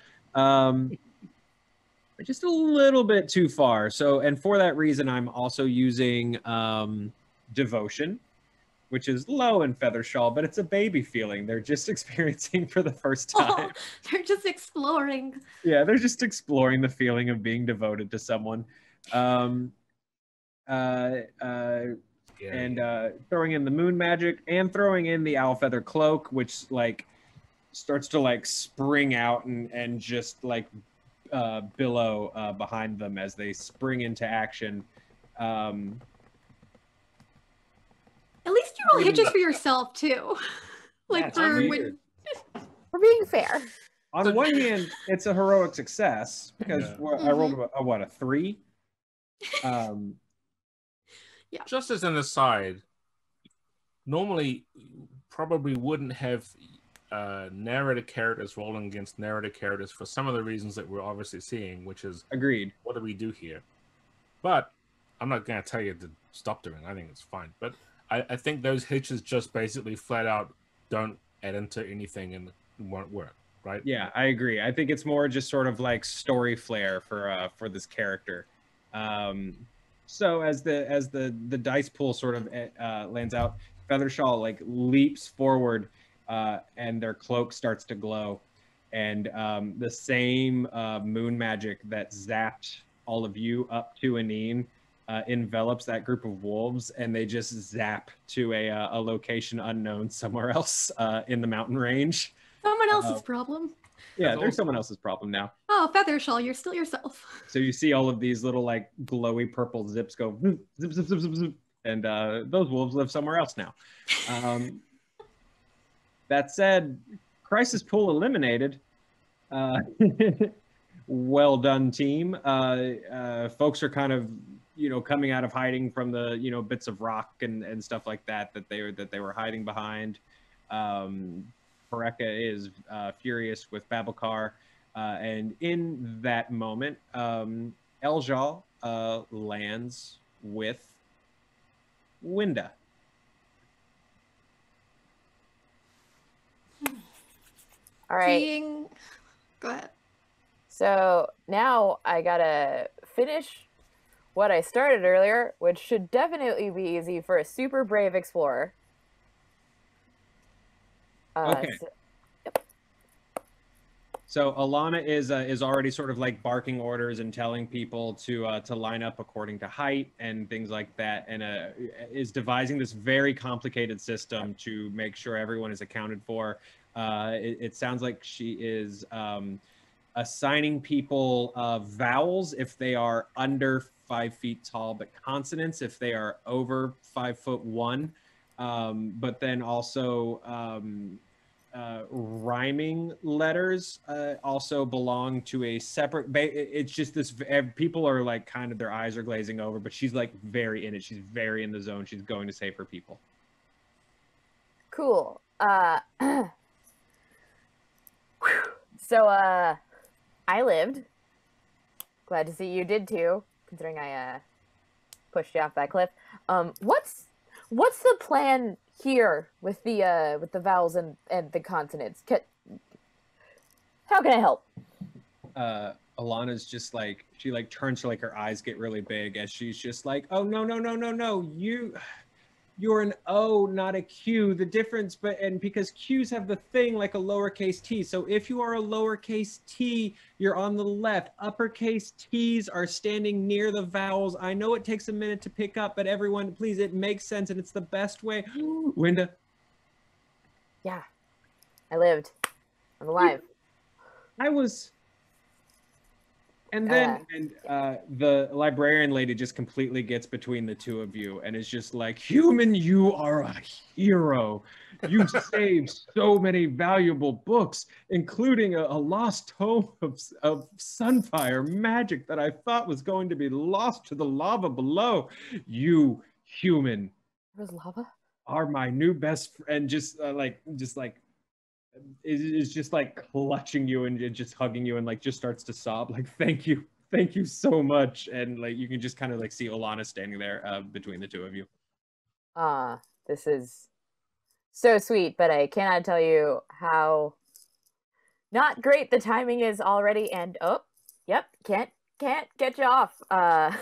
Just a little bit too far. So, and for that reason, I'm also using Devotion, which is low in Feathershaw, but it's a baby feeling they're just experiencing for the first time. Oh, they're just exploring. Yeah, they're just exploring the feeling of being devoted to someone. And throwing in the moon magic and throwing in the owl feather cloak, which like starts to like spring out and just like billow behind them as they spring into action. At least you roll hitches for yourself too. Like That's for weird. when We're being fair. On the one hand, it's a heroic success because Yeah. I rolled a 3. Just as an aside, normally probably wouldn't have narrator characters rolling against narrator characters for some of the reasons that we're obviously seeing, which is Agreed. what do we do here? But I'm not going to tell you to stop doing it. I think it's fine. But I think those hitches just basically flat out don't add into anything and won't work, right? Yeah, I agree. I think it's more just sort of like story flair for this character. So as the dice pool sort of lands out, Feathershaw like leaps forward, and their cloak starts to glow, and the same moon magic that zapped all of you up to Anine envelops that group of wolves, and they just zap to a location unknown somewhere else in the mountain range. someone else's problem. Yeah, there's someone else's problem now. Oh, Feathershaw, you're still yourself. So you see all of these little like glowy purple zips go zip, zip, zip, zip, zip, and those wolves live somewhere else now. That said, crisis pool eliminated. Well done, team. Folks are kind of coming out of hiding from the bits of rock and stuff like that they were hiding behind. Pareka is furious with Babelkar, and in that moment, Eljal lands with Winda. All right. Go ahead. So now I gotta finish what I started earlier, which should definitely be easy for a super brave explorer. Okay. So Alana is already sort of like barking orders and telling people to line up according to height and things like that, and is devising this very complicated system to make sure everyone is accounted for. It sounds like she is assigning people vowels if they are under 5 feet tall, but consonants if they are over 5'1". But then also rhyming letters also belong to a separate. It's just this. People are like kind of their eyes are glazing over, but she's like very in it. She's very in the zone. She's going to save her people. Cool. So I lived. Glad to see you did too, considering I pushed you off that cliff. What's the plan here with the vowels and the consonants? How can I help? Alana's just like, she like turns to like her eyes get really big as she's just like, oh no, you're an O, not a Q. The difference, and because Q's have the thing like a lowercase t. So if you are a lowercase t, you're on the left. Uppercase T's are standing near the vowels. I know it takes a minute to pick up, but everyone, please, it makes sense and it's the best way. Winda. Yeah, I lived. I'm alive. I was. And then the librarian lady just completely gets between the two of you and is just like, human, you are a hero. You saved so many valuable books, including a lost tome of Sunfire magic that I thought was going to be lost to the lava below. You, human, There was lava? Are my new best friend. Just like is just like clutching you and just hugging you and like just starts to sob like, thank you so much. And like you can just kind of like see Alana standing there between the two of you. This is so sweet, but I cannot tell you how not great the timing is already. And oh, yep, can't get you off. Don't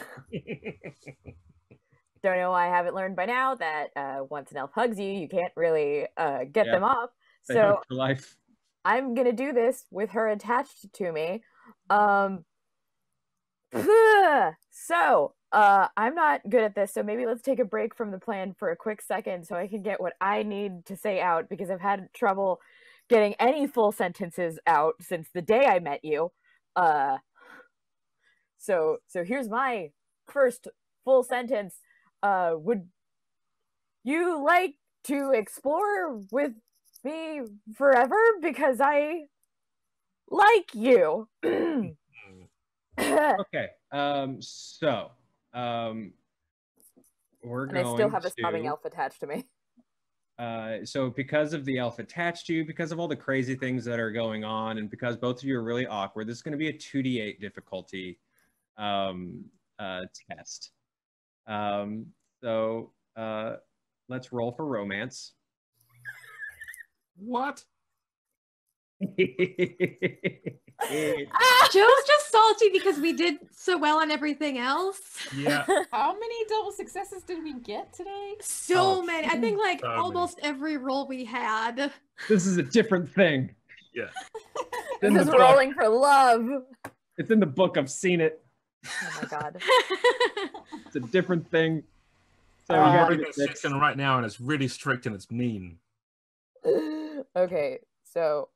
know why I haven't learned by now that once an elf hugs you, you can't really get them off. They So hug for life. I'm gonna do this with her attached to me. So I'm not good at this, so maybe let's take a break from the plan for a quick second so I can get what I need to say out, because I've had trouble getting any full sentences out since the day I met you. So here's my first full sentence. Would you like to explore with me forever? Because I like you. Okay. So, we're And going I still have a to... sobbing elf attached to me. So because of the elf attached to you, because of all the crazy things that are going on, and because both of you are really awkward, this is going to be a 2d8 difficulty test. So let's roll for romance. What? Joe's just salty because we did so well on everything else. Yeah. How many double successes did we get today? So Oh, many. I think like so many. almost every roll we had. This is a different thing. Yeah. It's in This the is book. rolling for love. It's in the book. I've seen it. Oh my god. It's a different thing. So I'm you gotta reading get a section right now, and it's really strict and it's mean. Okay, so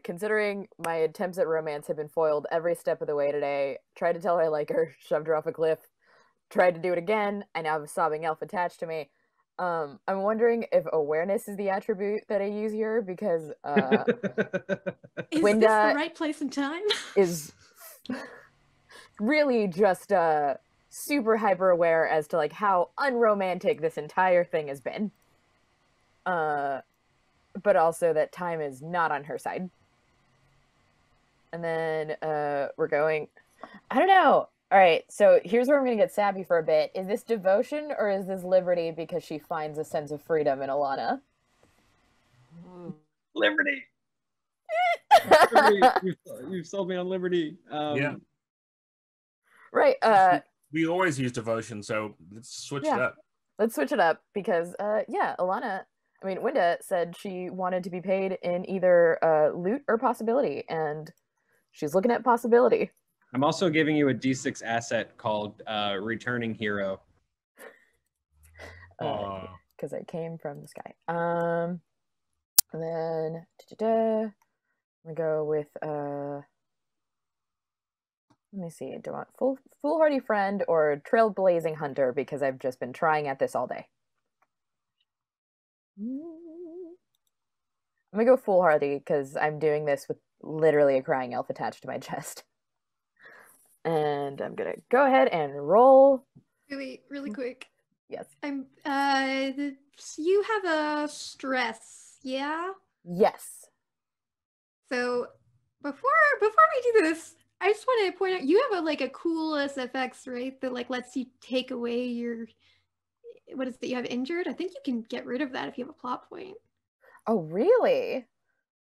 considering my attempts at romance have been foiled every step of the way today, tried to tell her I like her, shoved her off a cliff, tried to do it again, I now have a sobbing elf attached to me. I'm wondering if awareness is the attribute that I use here, because Is this Winda the right place and time? is really just super hyper aware as to like how unromantic this entire thing has been. But also that time is not on her side. And then we're going, I don't know. All right, so here's where I'm going to get sappy for a bit. Is this devotion or is this liberty because she finds a sense of freedom in Alana? Liberty. You've sold me on liberty. Yeah. Right. We always use devotion, so let's switch it Yeah. up. Let's switch it up because, Alana, Winda said she wanted to be paid in either loot or possibility, and she's looking at possibility. I'm also giving you a D6 asset called Returning Hero. Because I came from the sky. And then I'm gonna go with let me see. Do I want foolhardy friend or trailblazing hunter? Because I've just been trying at this all day. I'm gonna go foolhardy because I'm doing this with literally a crying elf attached to my chest. And I'm gonna go ahead and roll. Really quick. Yes. I'm you have a stress, yeah? Yes. So before we do this, I just want to point out you have a cool SFX, right? That lets you take away your what is it you have injured? I think you can get rid of that if you have a plot point. Oh, really?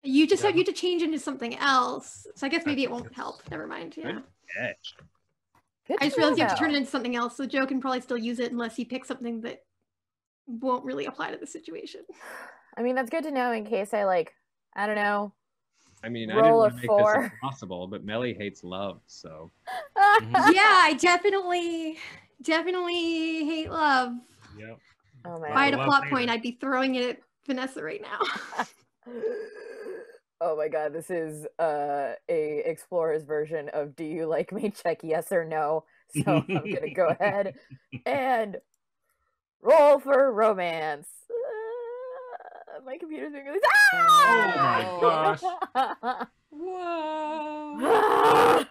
You just have to change into something else. So I guess maybe it won't help. Never mind. Yeah. Good I just to realized you have to know. turn it into something else, so Joe can probably still use it unless he picks something that won't really apply to the situation. That's good to know in case I I don't know. I didn't Roll want a to make 4. this impossible, but Melly hates love, so. Yeah, I definitely hate love. Yep. Oh If I man. had a Love plot neither. point, I'd be throwing it at Vanessa right now. Oh my god, this is a explorer's version of do you like me? Check yes or no. So I'm gonna go ahead and roll for romance. My computer's being really Oh my gosh. Whoa.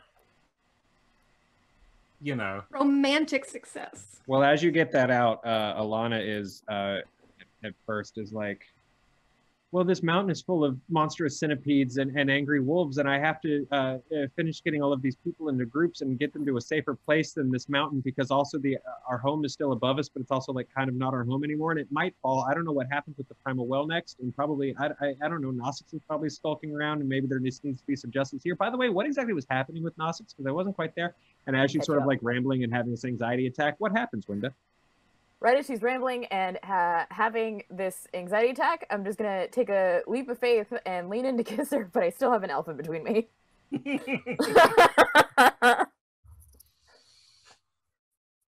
You know. Romantic success. Well, as you get that out, Alana is at first is like, well, this mountain is full of monstrous centipedes and angry wolves, and I have to finish getting all of these people into groups and get them to a safer place than this mountain, because also our home is still above us, but it's also kind of not our home anymore, and it might fall. I don't know what happens with the primal well next, and probably I don't know. Gnostics is probably skulking around, and maybe there needs to be some justice here. By the way, what exactly was happening with Gnostics? Because I wasn't quite there. And as you sort of rambling and having this anxiety attack, what happens, Winda? Right as she's rambling and having this anxiety attack, I'm just gonna take a leap of faith and lean in to kiss her, but I still have an elf in between me.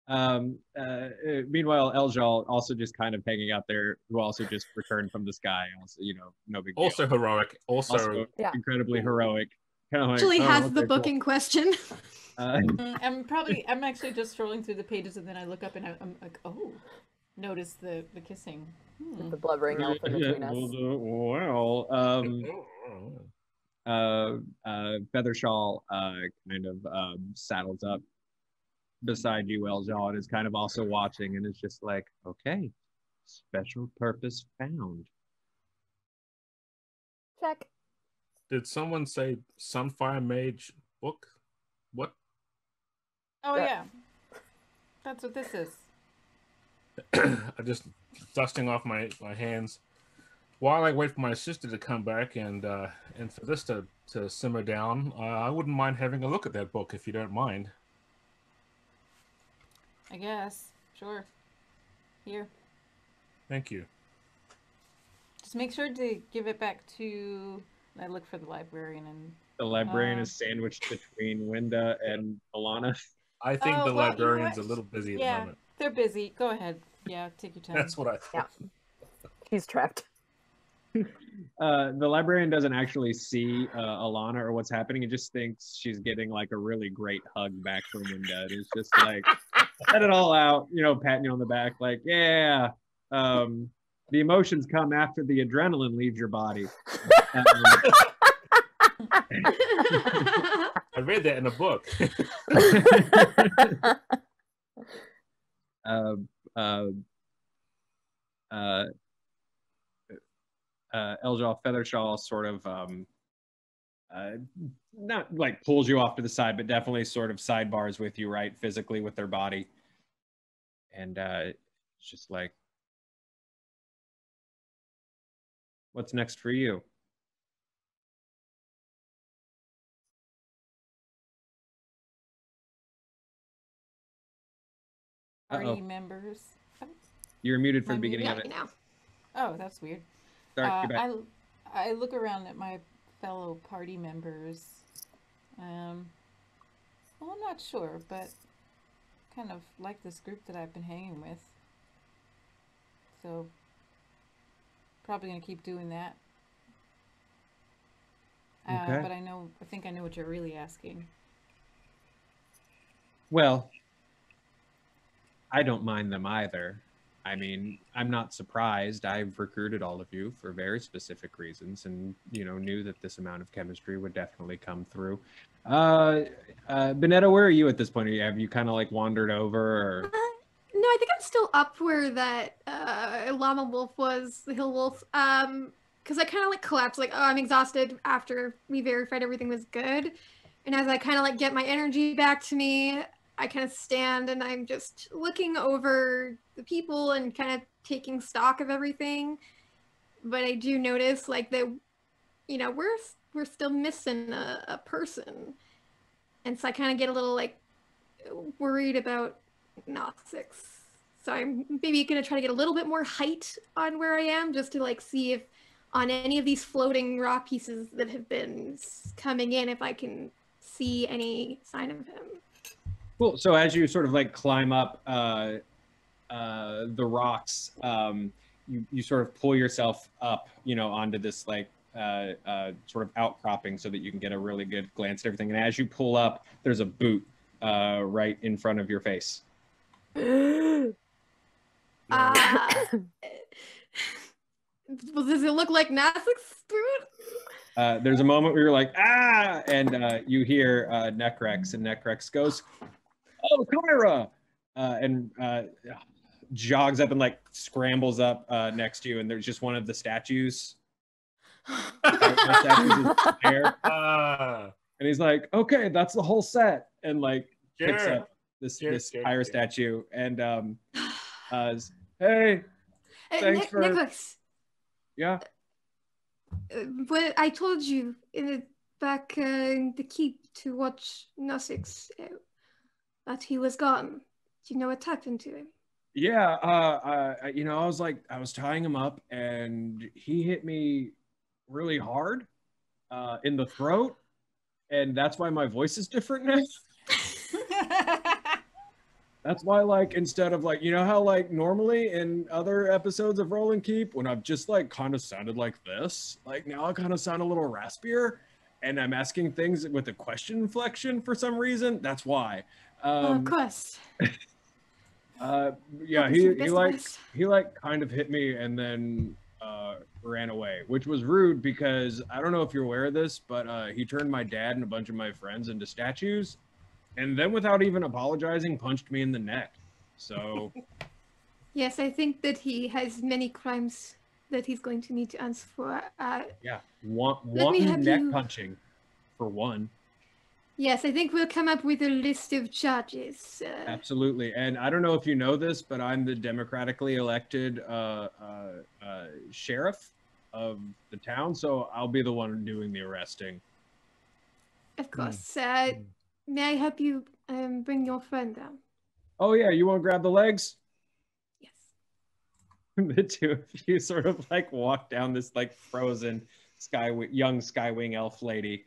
Meanwhile, Eljal also just kind of hanging out there, who also just returned from the sky. Also, no big deal. Also heroic. Also Yeah. incredibly heroic. Kind of like, Actually oh, has the okay, book cool. in question. I'm actually just scrolling through the pages and then I look up and I'm like, oh, notice the kissing. The blubbering elephant between us. Well, Feathershaw kind of saddles up beside you, Eljaw, and is kind of also watching, and is just like, okay, special purpose found. Check. Did someone say Sunfire Mage book? What? Oh yeah, that's what this is. I just dusting off my hands while I wait for my sister to come back and for this to simmer down. I wouldn't mind having a look at that book if you don't mind. I guess. Sure. Here. Thank you. Just make sure to give it back to. I look for the librarian and. The librarian is sandwiched between Winda and Alana. I think the librarian's a little busy at the moment. They're busy. Go ahead. Yeah, take your time. That's what I thought. Yeah. He's trapped. The librarian doesn't actually see Alana or what's happening. He just thinks she's getting like a really great hug back from Winda. It's just like, let it all out, you know, patting you on the back, like, yeah. The emotions come after the adrenaline leaves your body. I read that in a book. Eljaw Feathershaw sort of not like pulls you off to the side, but definitely sort of sidebars with you, right, physically with their body. And it's just like, what's next for you? Party members. You're muted for the beginning of it. Now. Oh, that's weird. Sorry, you're back. I look around at my fellow party members. Well, I'm not sure, but kind of like this group that I've been hanging with. So, probably gonna keep doing that. Okay. But I think I know what you're really asking. Well, I don't mind them either. I mean, I'm not surprised. I've recruited all of you for very specific reasons and, you know, knew that this amount of chemistry would definitely come through. Benetta, where are you at this point? Have you kind of like wandered over or? No, I think I'm still up where that llama wolf was, the hill wolf. Because I kind of like collapsed, like, oh, I'm exhausted after we verified everything was good. And as I kind of like get my energy back to me, I kind of stand and I'm just looking over the people and kind of taking stock of everything. But I do notice like that, you know, we're still missing a person. And so I kind of get a little like worried about Noxix. So I'm maybe going to try to get a little bit more height on where I am just to like see if on any of these floating rock pieces that have been coming in, if I can see any sign of him. Cool. So as you sort of like climb up the rocks, you sort of pull yourself up, you know, onto this like sort of outcropping so that you can get a really good glance at everything. And as you pull up, there's a boot right in front of your face. Well, does it look like Nassix's boot? There's a moment where you're like, ah, and you hear Necrex, and Necrex goes, oh, Kyra, and jogs up and like scrambles up next to you, and there's just one of the statues. And he's like, okay, that's the whole set, and like picks up this Kyra statue, and hey, thanks for Nicholas. Yeah. But I told you in the back in the keep to watch Nossix that he was gone. Do you know what happened to him? Yeah, you know, I was tying him up and he hit me really hard in the throat, and that's why my voice is different now. That's why, like, instead of like, you know how like normally in other episodes of Roll and Keep, when I've just like kind of sounded like this, like now I kind of sound a little raspier. and I'm asking things with a question inflection for some reason. That's why. Of course. Yeah, Happens to the best of us. he kind of hit me and then ran away, which was rude because I don't know if you're aware of this, but he turned my dad and a bunch of my friends into statues, and then without even apologizing, punched me in the neck. So Yes, I think that he has many crimes that he's going to need to answer for. yeah, Let me one have neck you- punching for one. Yes, I think we'll come up with a list of charges. Absolutely. And I don't know if you know this, but I'm the democratically elected sheriff of the town, so I'll be the one doing the arresting. Of course. May I help you bring your friend down? Oh yeah, you want to grab the legs? Yes. The two of you sort of like walk down this like frozen young Skywing elf lady.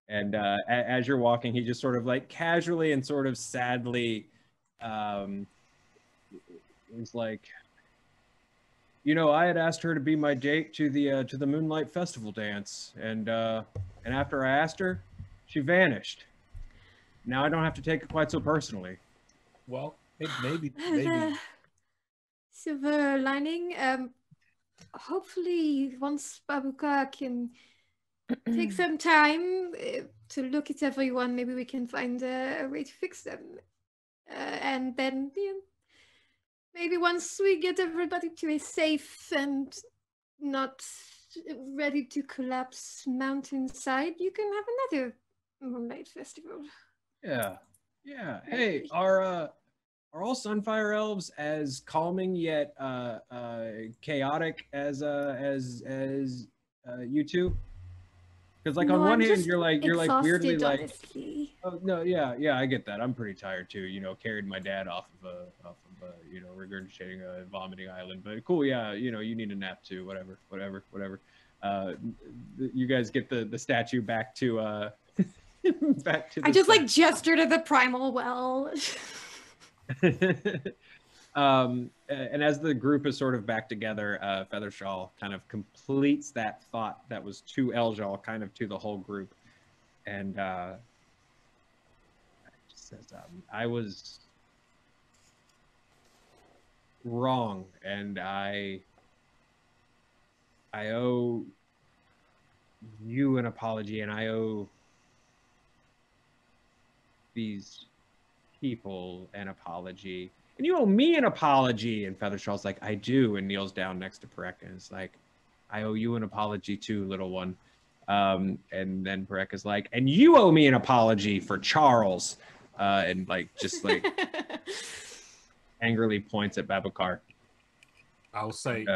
And as you're walking, he just sort of like casually and sort of sadly is like, you know, I had asked her to be my date to the Moonlight Festival dance, and after I asked her, she vanished. Now I don't have to take it quite so personally. Well, maybe. Silver lining. Hopefully, once Babuka can take some time to look at everyone, maybe we can find a way to fix them. And then, maybe once we get everybody to a safe and not ready to collapse mountainside, you can have another Moonlight Festival. Yeah. Hey, are all Sunfire elves as calming yet chaotic as you two? Because like No, on one I'm hand just you're like weirdly exhausted, like, honestly. oh no, yeah, I get that. I'm pretty tired too. You know, carried my dad off of a regurgitating a vomiting island. But cool, yeah. You know, you need a nap too. Whatever. You guys get the statue back to back to. I just like gesture to the primal well. And as the group is sort of back together, Feathershaw kind of completes that thought that was to Eljal, kind of to the whole group, and just says, "I was wrong, and I owe you an apology, and I owe these people an apology." And you owe me an apology. And Feathershaw's like, I do. And kneels down next to Pareka and is like, I owe you an apology too, little one. And then Pareka's like, and you owe me an apology for Charles. And like, just like angrily points at Babakar. I'll say,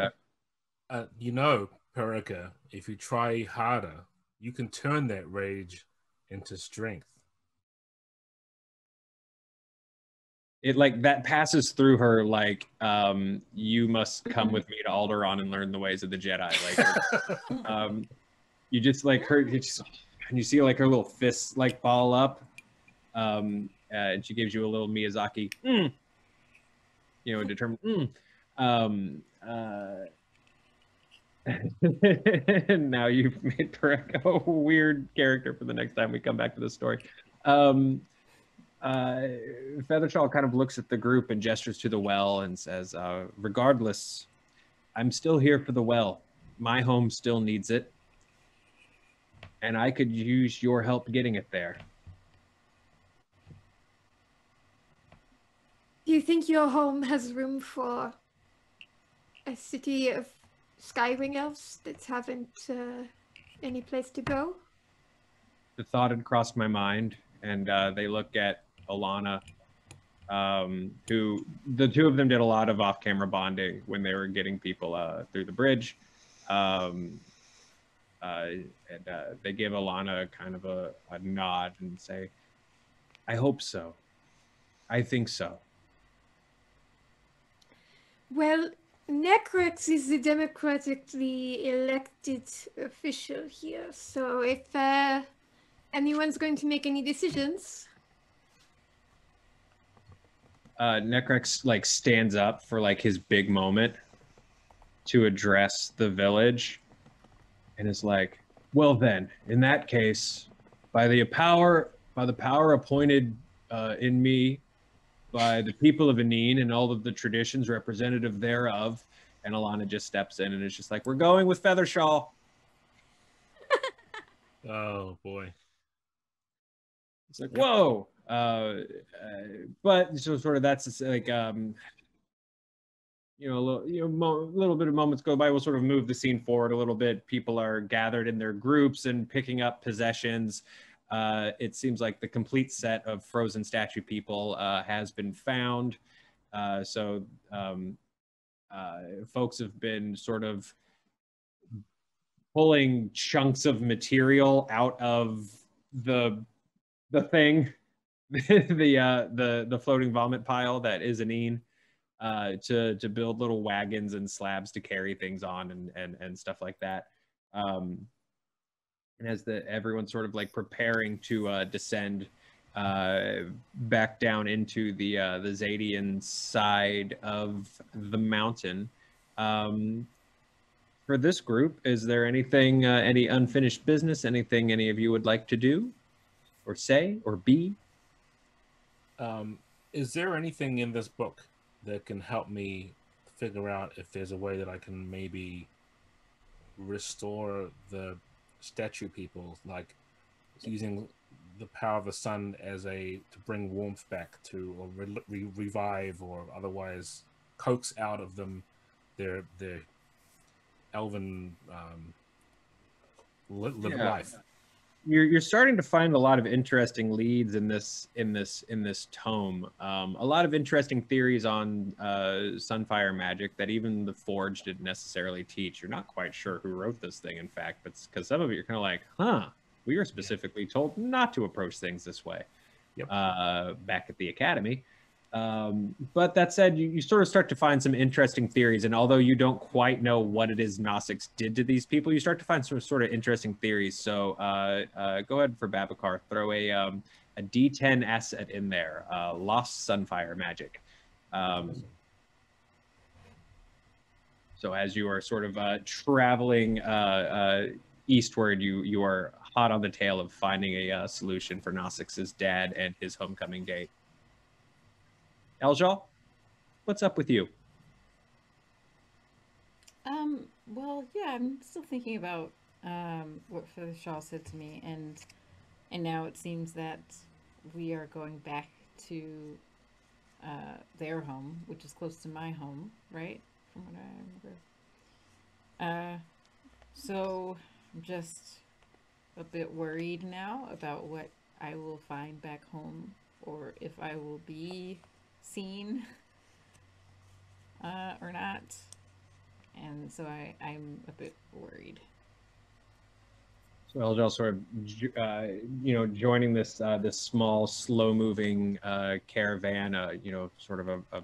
you know, Pareka, if you try harder, you can turn that rage into strength. It like that passes through her like you must come with me to Alderaan and learn the ways of the Jedi. Like you just like her, and you see like her little fists like ball up, and she gives you a little Miyazaki, determined. And now you've made Pareka a weird character for the next time we come back to the story. Feathershaw kind of looks at the group and gestures to the well and says, regardless, I'm still here for the well. My home still needs it. And I could use your help getting it there. Do you think your home has room for a city of Skywing elves that haven't any place to go? The thought had crossed my mind, and they look at Alana, who the two of them did a lot of off-camera bonding when they were getting people through the bridge, and they give Alana kind of a nod and say, I hope so. I think so. Well, Necrex is the democratically elected official here, so if anyone's going to make any decisions... Necrex like stands up for like his big moment to address the village and is like, Well then, in that case, by the power appointed in me by the people of Aneen and all of the traditions representative thereof, and Alana just steps in and is just like, "We're going with Feathershaw." Oh boy. It's like, whoa. But so sort of that's like little bit of moments go by. We'll sort of move the scene forward a little bit. People are gathered in their groups and picking up possessions. It seems like the complete set of frozen statue people has been found. So folks have been sort of pulling chunks of material out of the thing, the floating vomit pile that is Aneen. To build little wagons and slabs to carry things on and stuff like that. And as everyone's sort of like preparing to descend back down into the Zadian side of the mountain. For this group, is there anything, any unfinished business, anything any of you would like to do or say or be? Is there anything in this book that can help me figure out if there's a way that I can maybe restore the statue people, like using the power of the sun as to bring warmth back to, or revive, or otherwise coax out of them their elven life. You're starting to find a lot of interesting leads in this tome. A lot of interesting theories on Sunfire magic that even the Forge didn't necessarily teach. You're not quite sure who wrote this thing, in fact, but because some of it you're kind of like, we were specifically told not to approach things this way. Yep. Back at the academy. But that said, you sort of start to find some interesting theories, and although you don't quite know what it is Gnostics did to these people, you start to find some sort of interesting theories. So go ahead for Babacar, throw a D10 asset in there, Lost Sunfire Magic. So as you are sort of traveling eastward, you are hot on the tail of finding a solution for Gnostics' dad and his homecoming date. Eljal, what's up with you? Well, yeah, I'm still thinking about what Feathershaw said to me, and now it seems that we are going back to their home, which is close to my home, right? From what I remember. So I'm just a bit worried now about what I will find back home, or if I will be seen or not, and so I'm a bit worried. So Eljal sort of joining this this small, slow-moving caravan, sort of a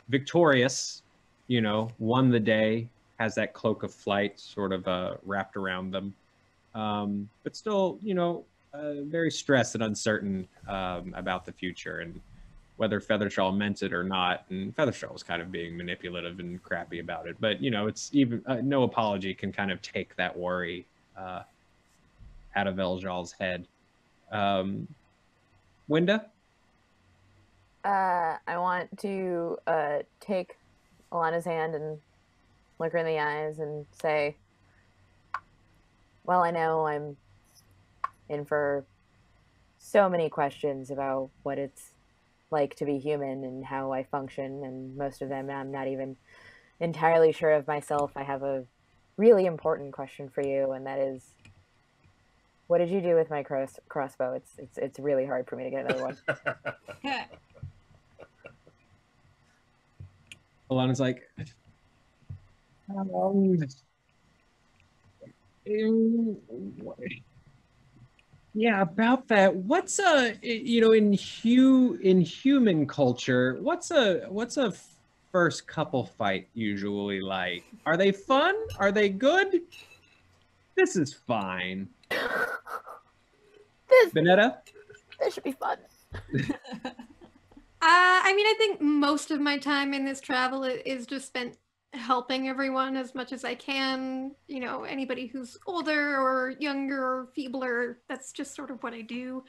victorious, won the day, has that cloak of flight sort of wrapped around them, but still, very stressed and uncertain about the future and whether Feathershaw meant it or not. And Feathershaw was kind of being manipulative and crappy about it. But, it's even no apology can kind of take that worry out of Eljal's head. Winda? I want to take Alana's hand and look her in the eyes and say, well, I know I'm in for so many questions about what it's like to be human and how I function, and most of them I'm not even entirely sure of myself. I have a really important question for you, and that is, what did you do with my crossbow? It's really hard for me to get another one. Alana's like, yeah, about that. What's in human culture, what's a first couple fight usually like? Are they fun? Are they good? This is fine. Benetta? This should be fun. I think most of my time in this travel is just spent helping everyone as much as I can. You know, anybody who's older or younger or feebler, that's just sort of what I do.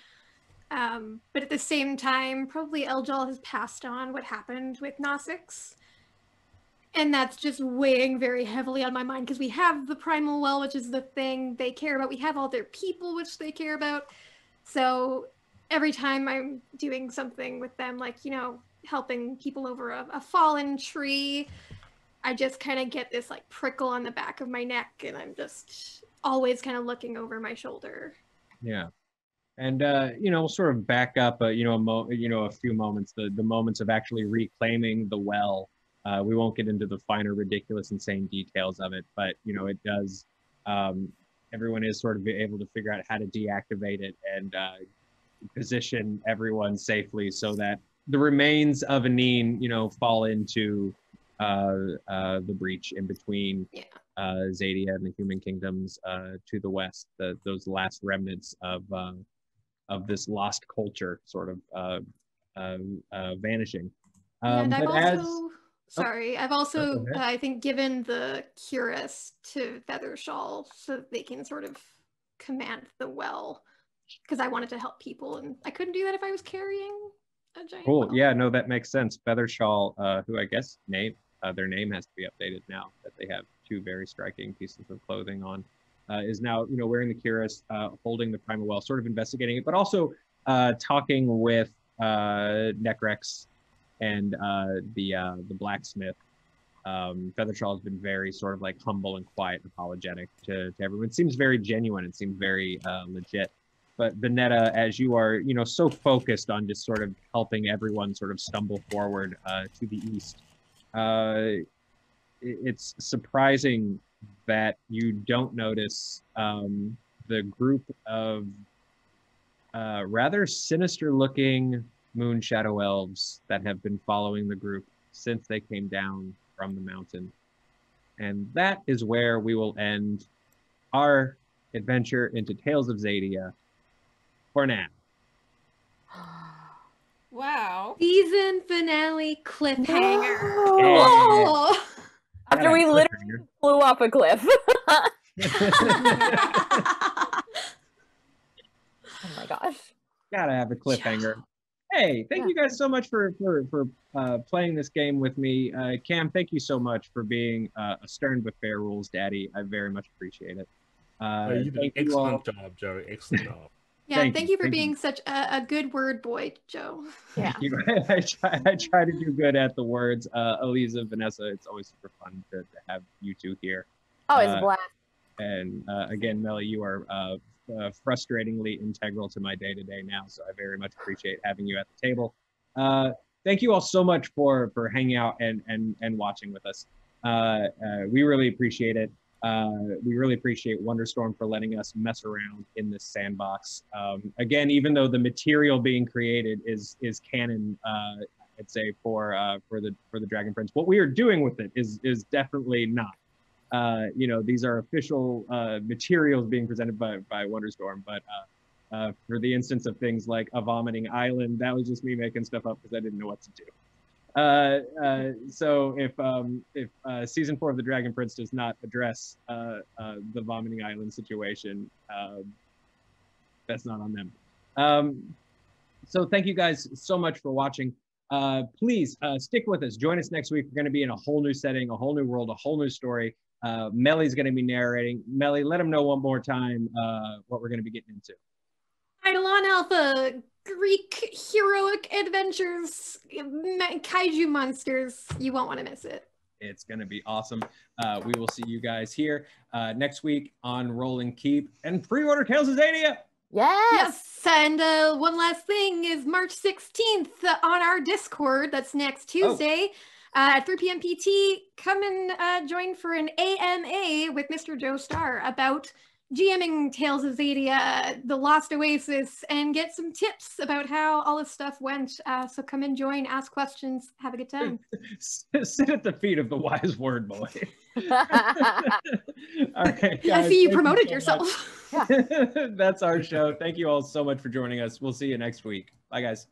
But at the same time, probably Eljal has passed on what happened with Nossix. And that's just weighing very heavily on my mind because we have the Primal Well, which is the thing they care about. We have all their people, which they care about. So every time I'm doing something with them, like, you know, helping people over a fallen tree, I just kind of get this like prickle on the back of my neck, and I'm just always kind of looking over my shoulder. Yeah. And, you know, sort of back up, you know, a few moments, the moments of actually reclaiming the well. We won't get into the finer, ridiculous, insane details of it, but, you know, it does, everyone is sort of able to figure out how to deactivate it and position everyone safely so that the remains of Aneen, you know, fall into the breach in between Zadia and the human kingdoms to the west, those last remnants of this lost culture sort of vanishing. And I've also, I think, given the cuirass to Feathershawl so that they can sort of command the well, because I wanted to help people, and I couldn't do that if I was carrying a giant well. Yeah, no, that makes sense. Feathershawl, who I guess their name has to be updated now that they have two very striking pieces of clothing on, is now, you know, wearing the cuirass, holding the Primal Well, sort of investigating it, but also talking with Necrex and the blacksmith. Feathershawl has been very sort of like humble and quiet and apologetic to everyone. It seems very genuine. It seems very legit. But Venetta, as you are, you know, so focused on just sort of helping everyone sort of stumble forward to the east, it's surprising that you don't notice the group of rather sinister-looking moon shadow elves that have been following the group since they came down from the mountain. And that is where we will end our adventure into Tales of Zadia for now. Wow. Season finale cliffhanger. Oh. After we literally flew off a cliff. Oh my gosh. Gotta have a cliffhanger. Hey, thank you guys so much for playing this game with me. Cam, thank you so much for being a stern but fair rules daddy. I very much appreciate it. You did an excellent job, Joe. Excellent job. Yeah, thank you for being such a good word boy, Joe. Yeah. Thank you. I try to do good at the words. Eliza, Vanessa, it's always super fun to have you two here. Oh, it's a blast. And again, Melly, you are frustratingly integral to my day-to-day now, so I very much appreciate having you at the table. Thank you all so much for hanging out and watching with us. We really appreciate it. We really appreciate Wonderstorm for letting us mess around in this sandbox. Again, even though the material being created is canon, I'd say for the Dragon Prince, what we are doing with it is definitely not. You know, these are official materials being presented by Wonderstorm, but for the instance of things like a vomiting island, that was just me making stuff up because I didn't know what to do. So if season 4 of the Dragon Prince does not address the vomiting island situation, that's not on them. So thank you guys so much for watching. Please stick with us. Join us next week. We're going to be in a whole new setting, a whole new world, a whole new story. Melly's going to be narrating. Melly, let them know one more time what we're going to be getting into. Eidolon Alpha, Greek heroic adventures, kaiju monsters. You won't want to miss it. It's going to be awesome. We will see you guys here next week on Rolling Keep and pre-order Tales of Zadia. Yes. And one last thing is March 16th on our Discord. That's next Tuesday at 3 p.m. PT. Come and join for an AMA with Mr. Joe Starr about GMing Tales of Zadia, The Lost Oasis, and get some tips about how all this stuff went. So come and join, ask questions, have a good time. Sit at the feet of the wise word boy. All right, guys, I see you promoted yourself. That's our show. Thank you all so much for joining us. We'll see you next week. Bye, guys.